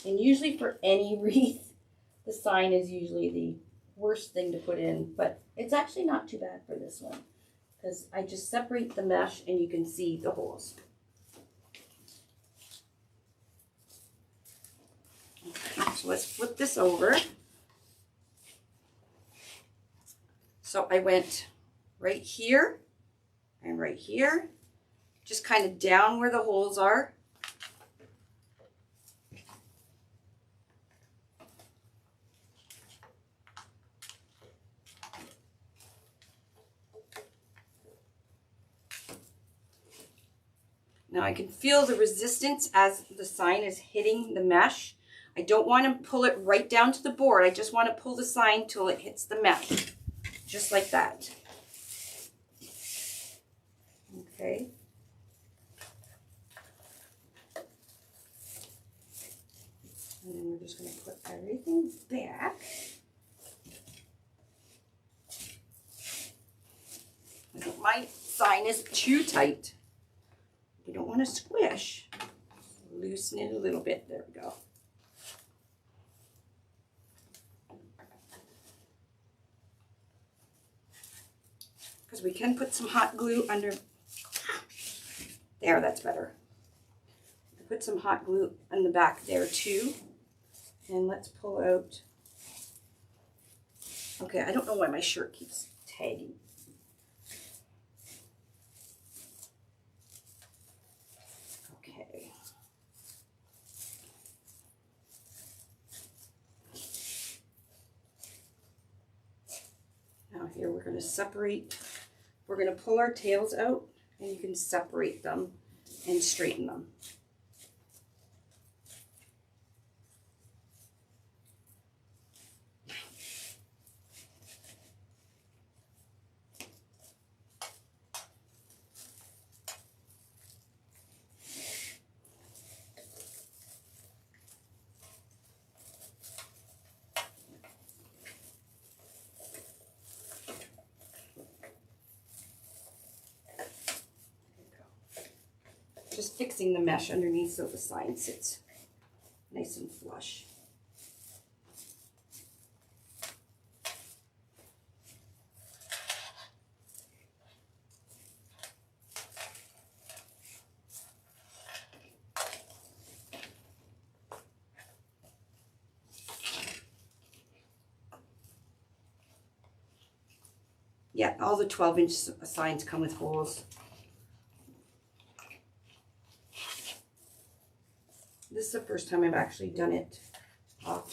And usually for any wreath, the sign is usually the worst thing to put in, but it's actually not too bad for this one because I just separate the mesh and you can see the holes. Okay, so let's flip this over. So I went right here and right here, just kind of down where the holes are. Now I can feel the resistance as the sign is hitting the mesh. I don't want to pull it right down to the board. I just want to pull the sign till it hits the mesh. Just like that. Okay. And then we're just going to put everything back. My sign is too tight. You don't want to squish. Loosen it a little bit. There we go. Because we can put some hot glue under. There, that's better. Put some hot glue on the back there too. And let's pull out. Okay, I don't know why my shirt keeps tagging. Okay. Now here we're going to separate. We're going to pull our tails out, and you can separate them and straighten them. Just fixing the mesh underneath so the sign sits nice and flush. Yeah, all the 12-inch signs come with holes. This is the first time I've actually done it off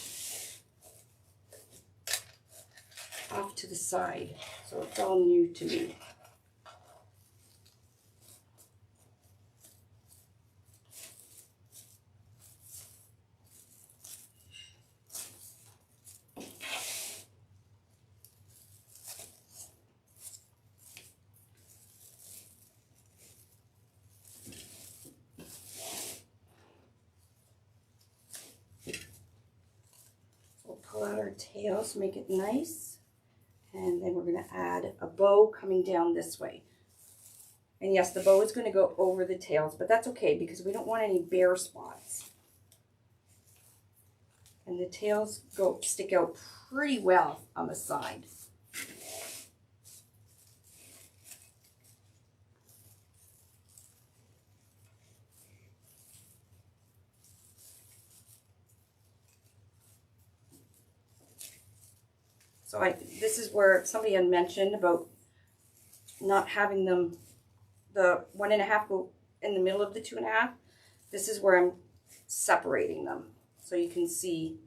to the side, so it's all new to me. Pull out our tails, make it nice, and then we're going to add a bow coming down this way. And yes, the bow is going to go over the tails, but that's okay because we don't want any bare spots. And the tails stick out pretty well on the side. So this is where somebody had mentioned about not having them, the 1.5 go in the middle of the 2.5. This is where I'm separating them. So you can see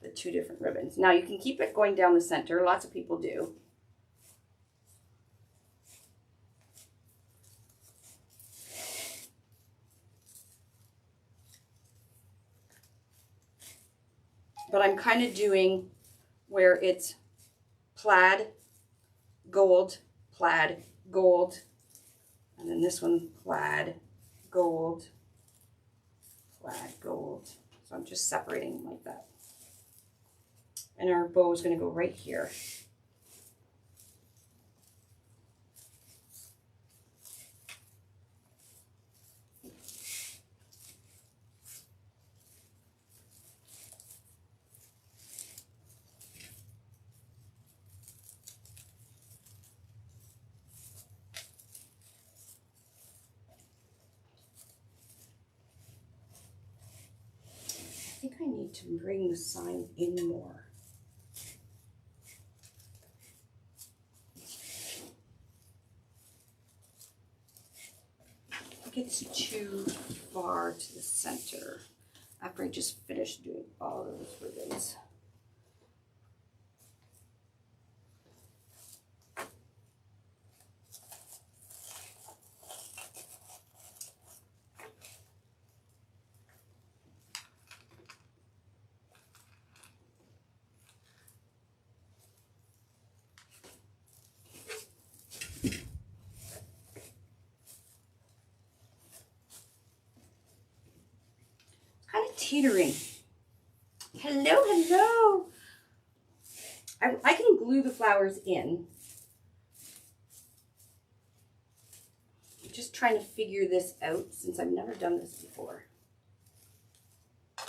the two different ribbons. Now you can keep it going down the center. Lots of people do. But I'm kind of doing where it's plaid, gold, and then this one plaid, gold. So I'm just separating them like that. And our bow is going to go right here. I think I need to bring the sign in more. I think it's too far to the center after I just finished doing all those ribbons. Teetering. Hello. I can glue the flowers in. I'm just trying to figure this out since I've never done this before. I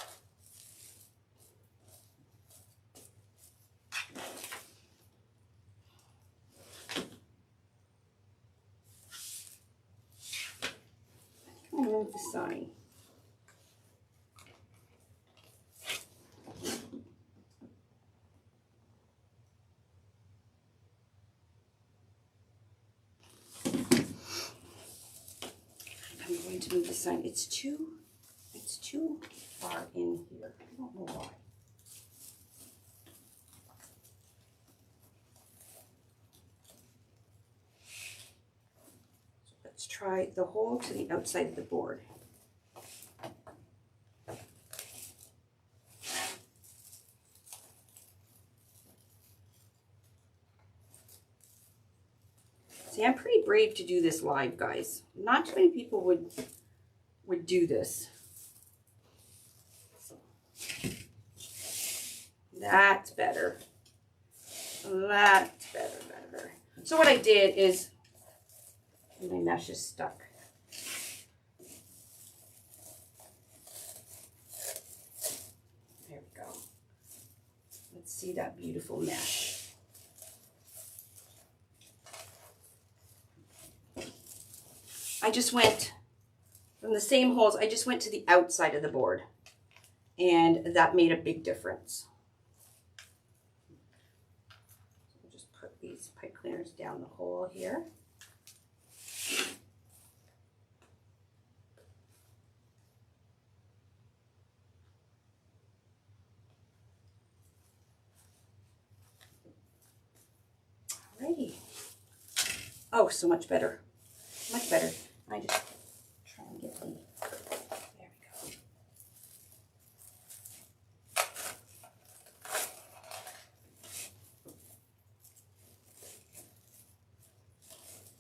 think I'm going to move the sign. To move the sign. It's too far in here. I don't know why. Let's try the hole to the outside of the board. See, I'm pretty brave to do this live, guys. Not too many people would do this. That's better. That's better. So what I did is, my mesh is stuck. There we go. Let's see that beautiful mesh. I just went from the same holes, I just went to the outside of the board, and that made a big difference. So just put these pipe cleaners down the hole here. Alrighty. Oh, so much better. Much better. I just try and get the, there we go.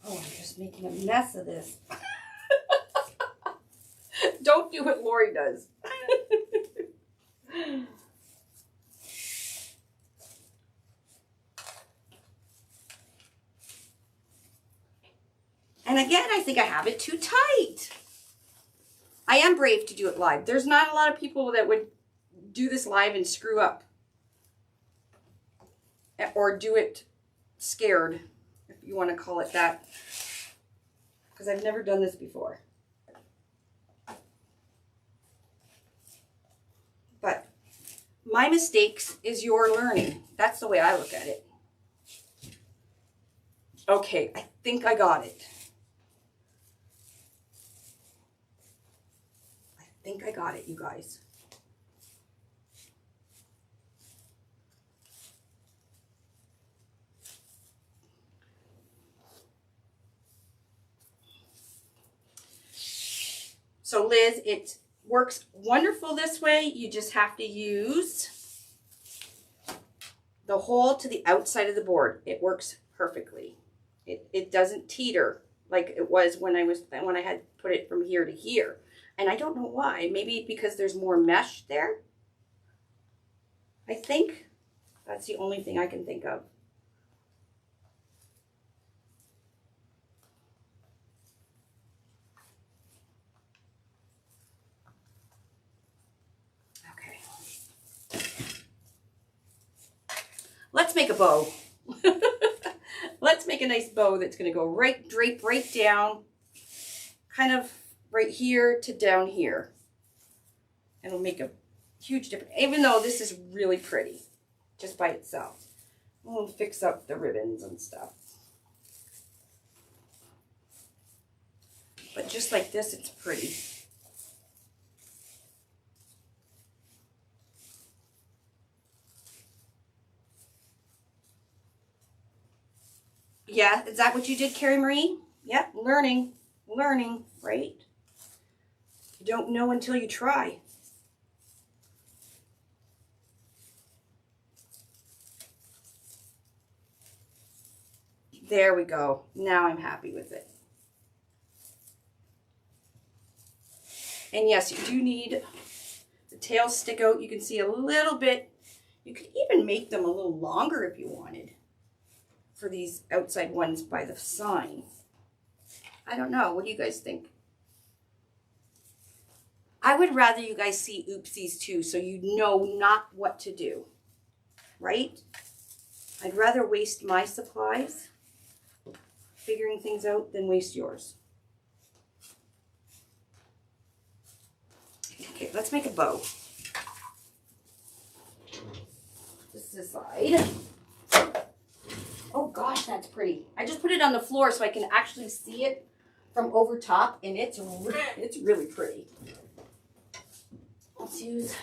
Oh, I'm just making a mess of this. Don't do what Lori does. And again, I think I have it too tight. I am brave to do it live. There's not a lot of people that would do this live and screw up. Or do it scared, if you want to call it that. Because I've never done this before. But my mistakes is your learning. That's the way I look at it. Okay, I think I got it. I think I got it, you guys. So Liz, it works wonderful this way. You just have to use the hole to the outside of the board. It works perfectly. It doesn't teeter like it was when I had put it from here to here. And I don't know why. Maybe because there's more mesh there. I think that's the only thing I can think of. Okay. Let's make a bow. Let's make a nice bow that's going to go drape right down, kind of right here to down here. It'll make a huge difference, even though this is really pretty just by itself. We'll fix up the ribbons and stuff. But just like this, it's pretty. Yeah, is that what you did, Carrie Marie? Yep, learning, right? You don't know until you try. There we go. Now I'm happy with it. And yes, you do need the tails stick out. You can see a little bit. You could even make them a little longer if you wanted for these outside ones by the sign. I don't know. What do you guys think? I would rather you guys see oopsies too, so you know not what to do, right? I'd rather waste my supplies figuring things out than waste yours. Okay, let's make a bow. This aside. Oh gosh, that's pretty. I just put it on the floor so I can actually see it from over top, and it's really pretty. Let's use.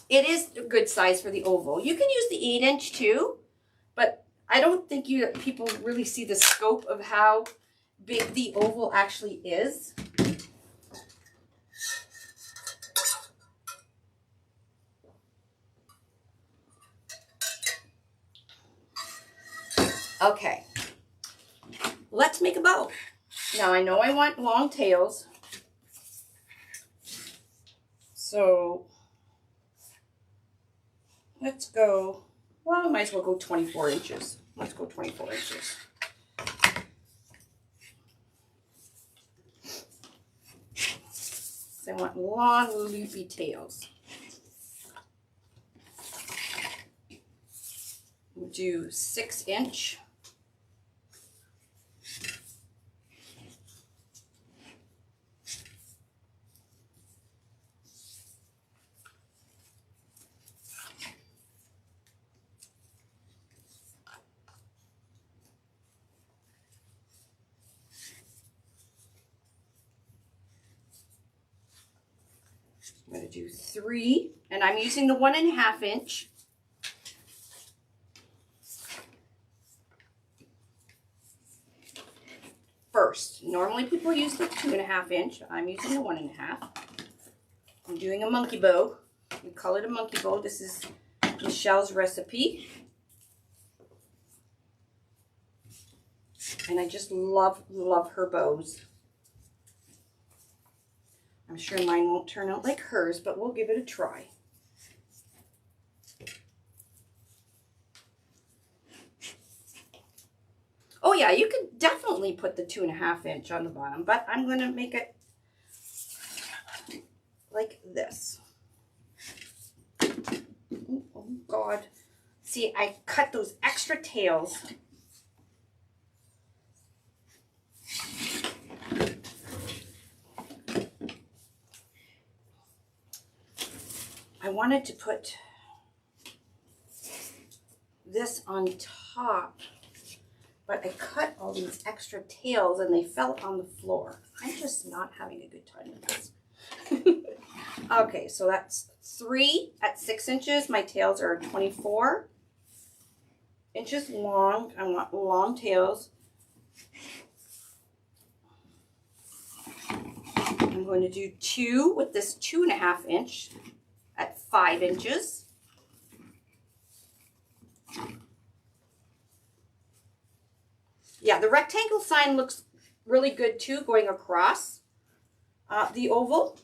It is a good size for the oval. You can use the 8-inch too, but I don't think people really see the scope of how big the oval actually is. Okay, let's make a bow. Now I know I want long tails, so let's go, well, I might as well go 24 inches. Let's go 24 inches. So I want long loopy tails. We'll do 6 inch. I'm going to do 3, and I'm using the 1.5 inch. First, normally people use the 2.5 inch. I'm using the 1.5. I'm doing a monkey bow. We call it a monkey bow. This is Michelle's recipe. And I just love her bows. I'm sure mine won't turn out like hers, but we'll give it a try. Oh yeah, you could definitely put the 2.5 inch on the bottom, but I'm going to make it like this. Oh God. See, I cut those extra tails. I wanted to put this on top, but I cut all these extra tails and they fell on the floor. I'm just not having a good time with this. Okay, so that's 3 at 6 inches. My tails are 24 inches long. I want long tails. I'm going to do 2 with this 2.5 inch at 5 inches. Yeah, the rectangle sign looks really good too, going across the oval.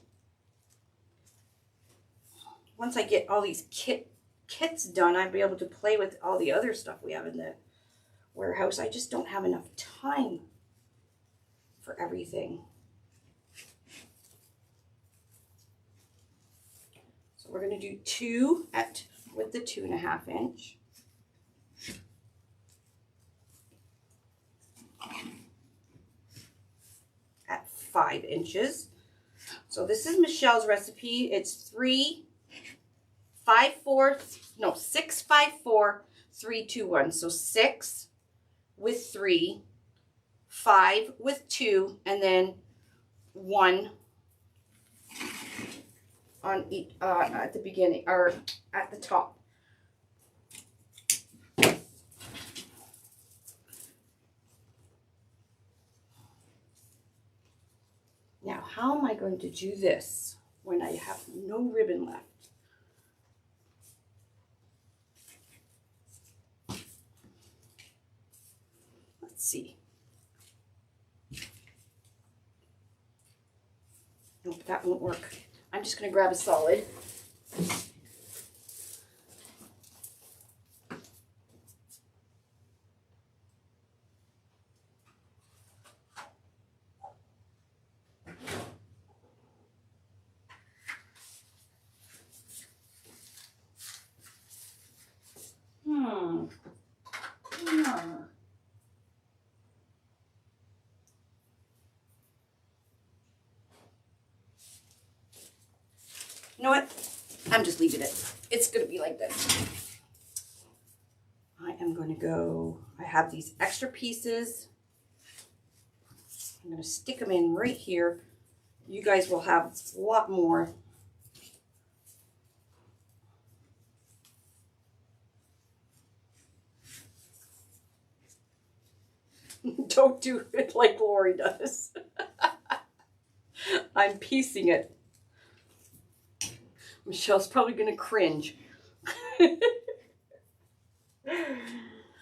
Once I get all these kits done, I'll be able to play with all the other stuff we have in the warehouse. I just don't have enough time for everything. So we're going to do 2 with the 2.5 inch. At 5 inches. So this is Michelle's recipe. It's 6, 5, 4, 3, 2, 1. So 6 with 3, 5 with 2, and then 1 on each at the beginning or at the top. Now, how am I going to do this when I have no ribbon left? Let's see. Nope, that won't work. I'm just going to grab a solid. You know what? I'm just leaving it. It's going to be like this. I am going to go, I have these extra pieces. I'm going to stick them in right here. You guys will have a lot more. Don't do it like Lori does. I'm piecing it. Michelle's probably going to cringe.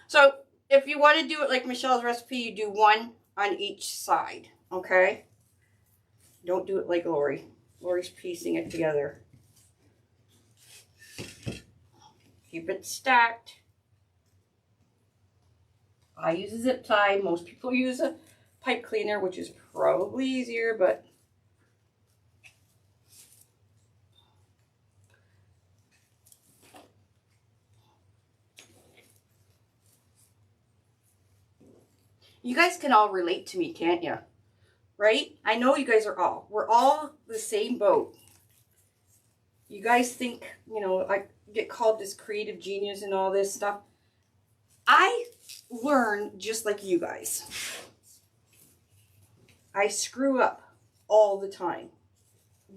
So if you want to do it like Michelle's recipe, you do one on each side, okay? Don't do it like Lori. Lori's piecing it together. Keep it stacked. I use a zip tie. Most people use a pipe cleaner, which is probably easier, but you guys can all relate to me, can't you? Right? I know you guys we're all the same boat. You guys think, you know, I get called this creative genius and all this stuff. I learn just like you guys. I screw up all the time,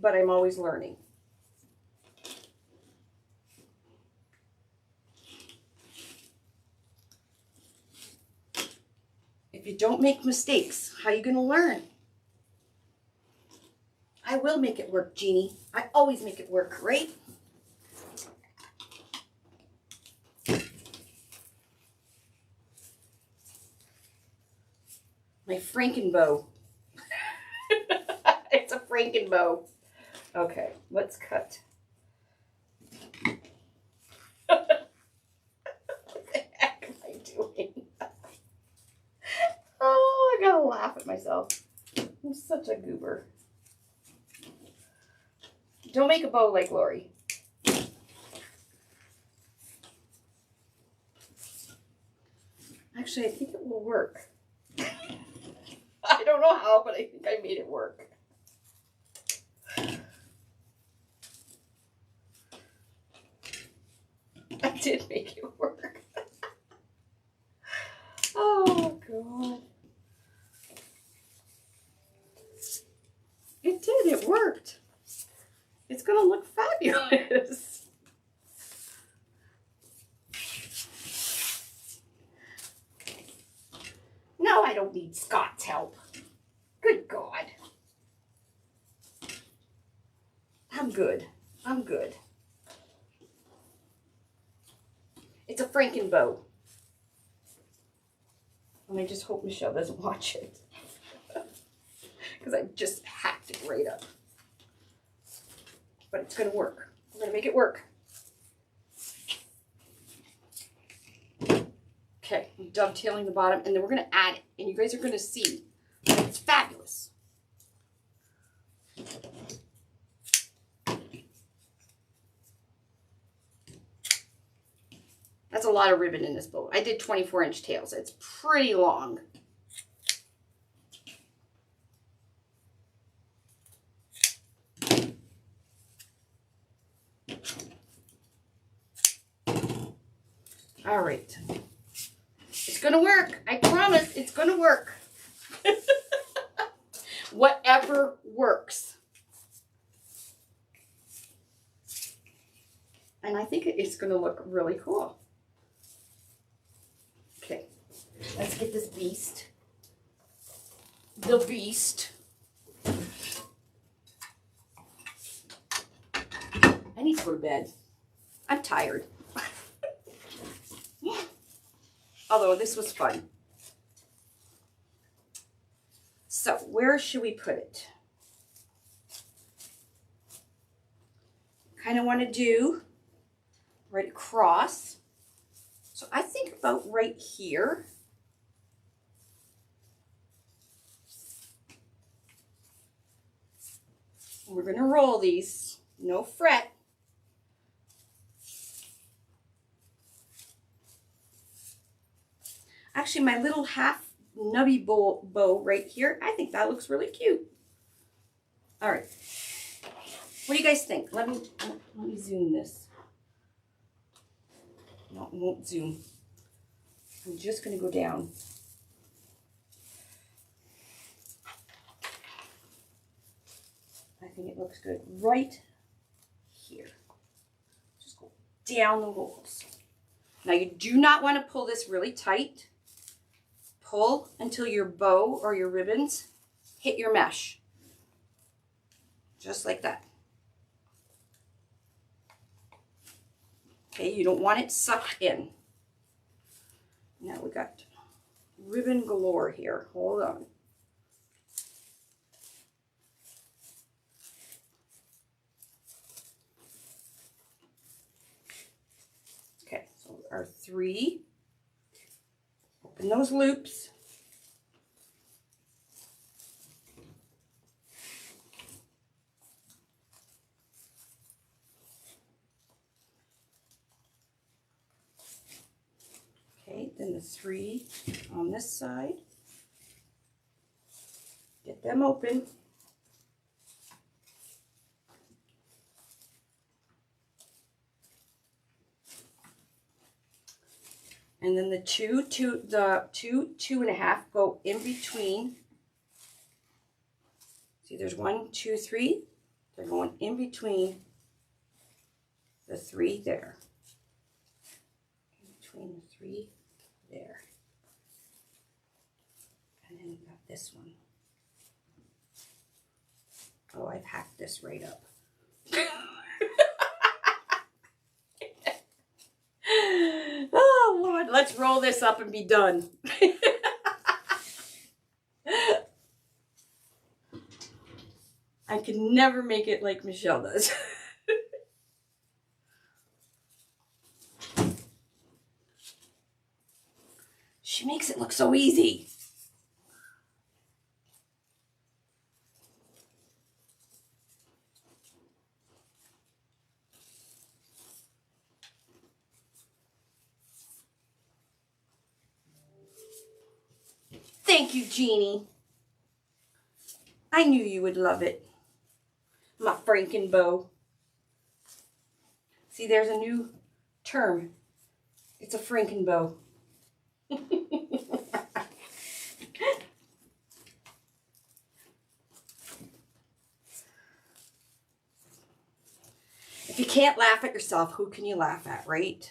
but I'm always learning. If you don't make mistakes, how are you going to learn? I will make it work, Jeannie. I always make it work, right? My Frankenbow. It's a Frankenbow. Okay, let's cut. What the heck am I doing? Oh, I gotta laugh at myself. I'm such a goober. Don't make a bow like Lori. Actually, I think it will work. I don't know how, but I think I made it work. I did make it work. Oh, God. It did. It worked. It's going to look fabulous. No, I don't need Scott's help. Good God. I'm good. I'm good. It's a Frankenbow. And I just hope Michelle doesn't watch it. Because I just hacked it right up. But it's going to work. We're going to make it work. Okay, I'm dovetailing the bottom, and then we're going to add it. And you guys are going to see. It's fabulous. That's a lot of ribbon in this bow. I did 24-inch tails. It's pretty long. All right. It's going to work. I promise it's going to work. Whatever works. And I think it's going to look really cool. Okay. Let's get this beast. The beast. I need to go to bed. I'm tired. Although this was fun. So where should we put it? Kind of want to do right across. So I think about right here. We're going to roll these. No fret. Actually, my little half nubby bow right here, I think that looks really cute. All right. What do you guys think? Let me zoom this. No, it won't zoom. I'm just going to go down. I think it looks good right here. Just go down the rolls. Now you do not want to pull this really tight. pull until your bow or your ribbons hit your mesh. Just like that. Okay, you don't want it sucked in. Now we got ribbon galore here. Hold on. Okay, so our 3. Open those loops. Okay, then the 3 on this side. Get them open. And then the 2, 2.5 go in between. See, there's 1, 2, 3. They're going in between the 3 there. In between the 3 there. And then we got this one. Oh, I've hacked this right up. Oh, Lord, let's roll this up and be done. I can never make it like Michelle does. She makes it look so easy. Thank you, Jeannie. I knew you would love it. My Franken bow. See, there's a new term. It's a Franken bow. If you can't laugh at yourself, who can you laugh at, right?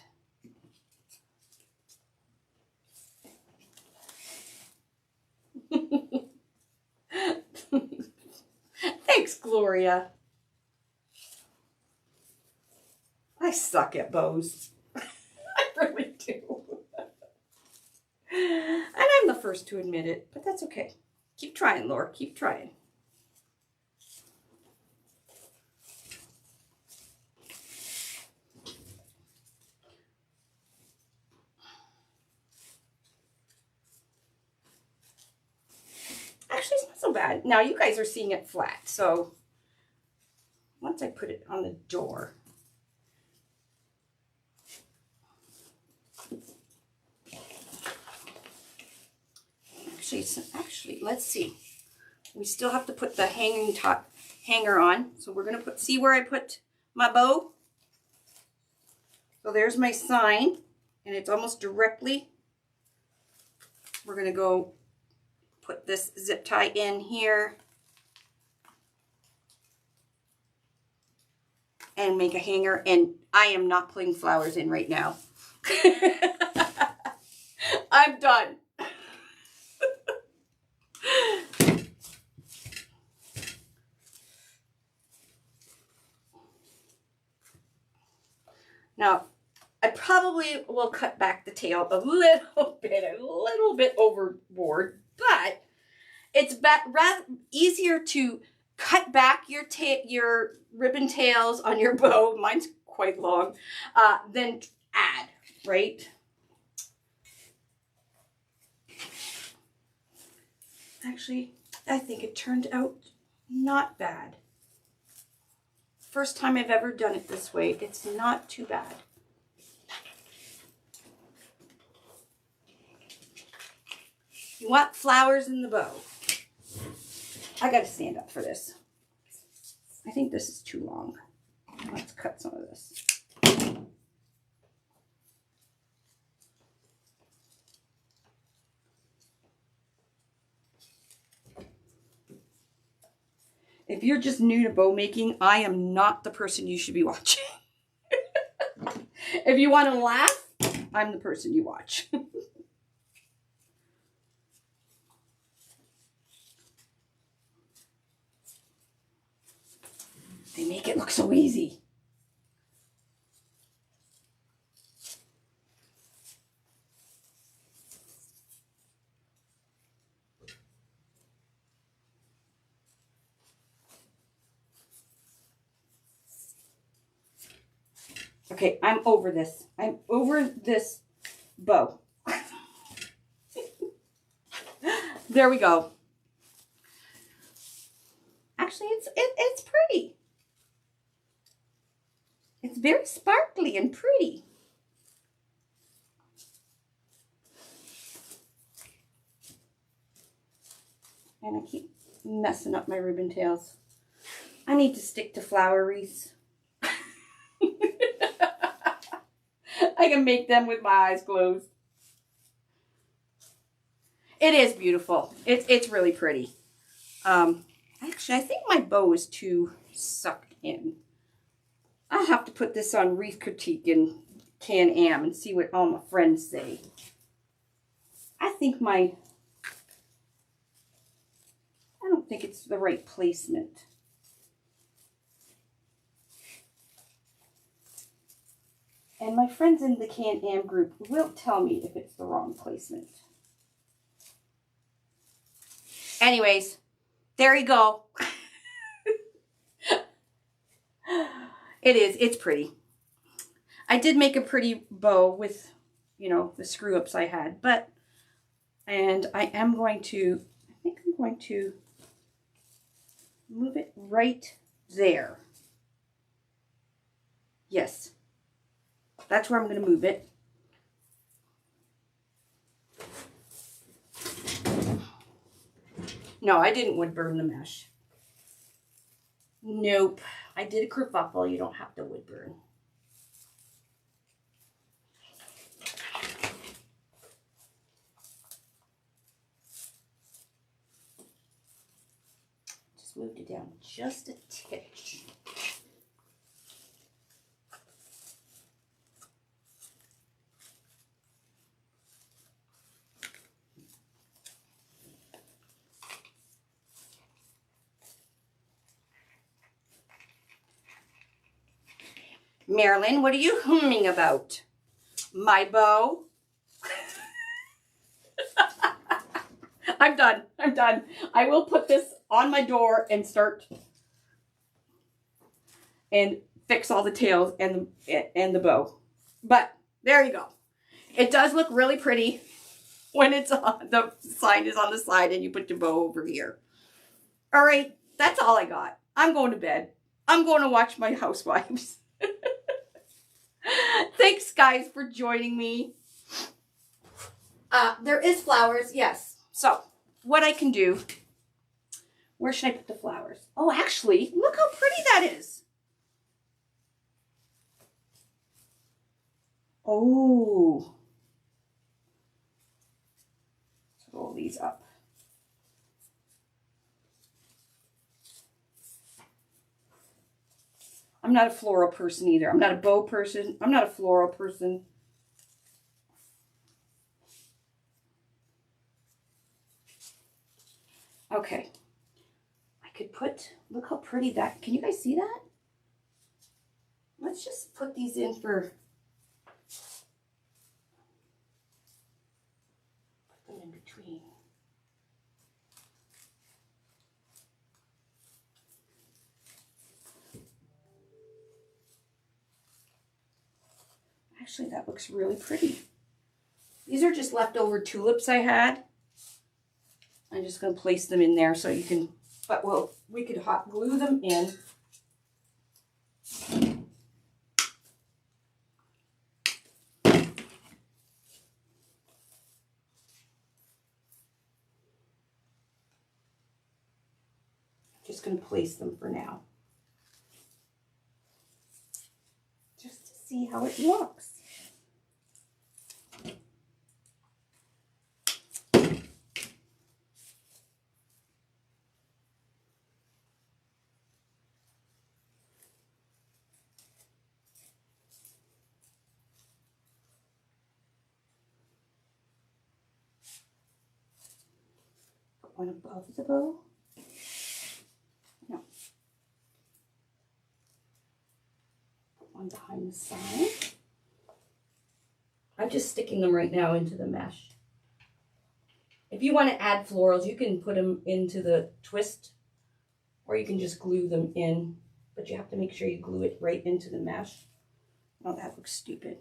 Thanks, Gloria. I suck at bows. I really do. And I'm the first to admit it, but that's okay. Keep trying, Laura. Keep trying. Actually, it's not so bad. Now, you guys are seeing it flat, so once I put it on the door, actually, let's see. We still have to put the hanger on, so we're going to see where I put my bow. So there's my sign, and it's almost directly. We're going to go put this zip tie in here and make a hanger, and I am not putting flowers in right now. I'm done. Now, I probably will cut back the tail a little bit overboard, but it's rather easier to cut back your ribbon tails on your bow. Mine's quite long, than add, right? Actually, I think it turned out not bad. First time I've ever done it this way. It's not too bad. You want flowers in the bow. I gotta stand up for this. I think this is too long. Let's cut some of this. If you're just new to bow making, I am not the person you should be watching. If you want to laugh, I'm the person you watch. They make it look so easy. Okay, I'm over this. I'm over this bow. There we go. Actually, it's pretty. It's very sparkly and pretty. And I keep messing up my ribbon tails. I need to stick to flower wreaths. I can make them with my eyes closed. It is beautiful. It's really pretty. Actually, I think my bow is too sucked in. I'll have to put this on Wreath Critique and Can-Am and see what all my friends say. I don't think it's the right placement. And my friends in the Can-Am group will tell me if it's the wrong placement. Anyways, there you go. It's pretty. I did make a pretty bow with, you know, the screw ups I had, and I think I'm going to move it right there. Yes. That's where I'm going to move it. No, I didn't wood burn the mesh. Nope. I did a kerfuffle. You don't have to wood burn. Just moved it down just a titch. Marilyn, what are you humming about? My bow? I'm done. I'm done. I will put this on my door and start and fix all the tails and the bow. But there you go. It does look really pretty when it's on, the sign is on the side and you put your bow over here. All right, that's all I got. I'm going to bed. I'm going to watch my Housewives. Thanks, guys, for joining me. There is flowers, yes. So, what I can do, where should I put the flowers? Oh, actually, look how pretty that is. Oh. Let's roll these up. I'm not a floral person either. I'm not a bow person. I'm not a floral person. Okay. I could put, look how pretty that, can you guys see that? Let's just put these in for, put them in between. Actually, that looks really pretty. These are just leftover tulips I had. I'm just going to place them in there so you can, but well, we could hot glue them in. Just going to place them for now. Just to see how it looks. Put one above the bow. No. one behind the sign. I'm just sticking them right now into the mesh. If you want to add florals, you can put them into the twist, or you can just glue them in, but you have to make sure you glue it right into the mesh. Oh, that looks stupid.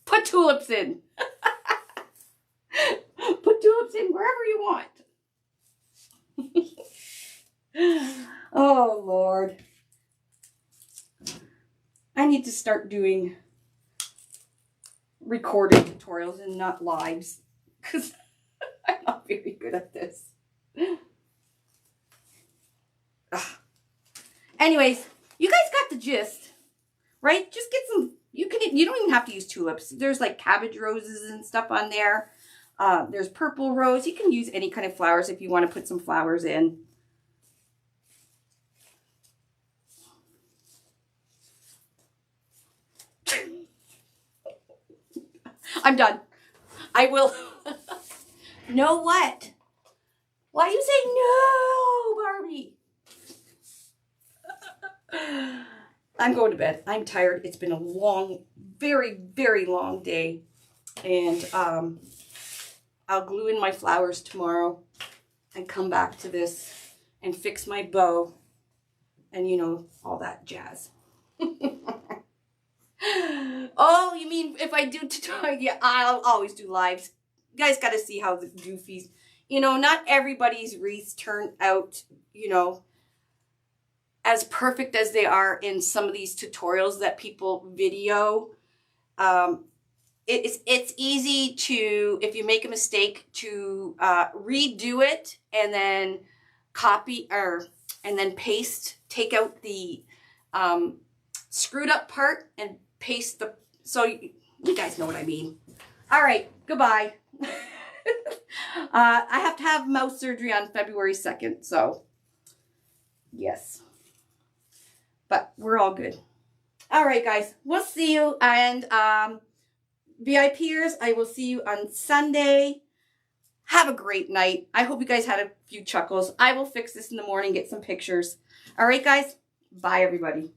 Put tulips in. Put tulips in wherever you want. Oh, Lord. I need to start doing recorded tutorials and not lives, because I'm not very good at this. Ugh. Anyways, you guys got the gist, right? Just get some, you don't even have to use tulips. There's like cabbage roses and stuff on there. There's purple rose. You can use any kind of flowers if you want to put some flowers in. I'm done. I will. Know what? Why are you saying no, Barbie? I'm going to bed. I'm tired. It's been a long, very, very long day. And I'll glue in my flowers tomorrow and come back to this and fix my bow and, you know, all that jazz. Oh, you mean if I do tutorial? Yeah, I'll always do lives. You guys got to see how the goofies, you know, not everybody's wreaths turn out, you know, as perfect as they are in some of these tutorials that people video. It's easy to, if you make a mistake, to redo it and then copy and then paste, take out the screwed up part and paste the, so you guys know what I mean. All right, goodbye. I have to have mouth surgery on February 2nd, so yes. But we're all good. All right, guys, we'll see you. And VIPers, I will see you on Sunday. Have a great night. I hope you guys had a few chuckles. I will fix this in the morning, get some pictures. All right, guys, bye, everybody.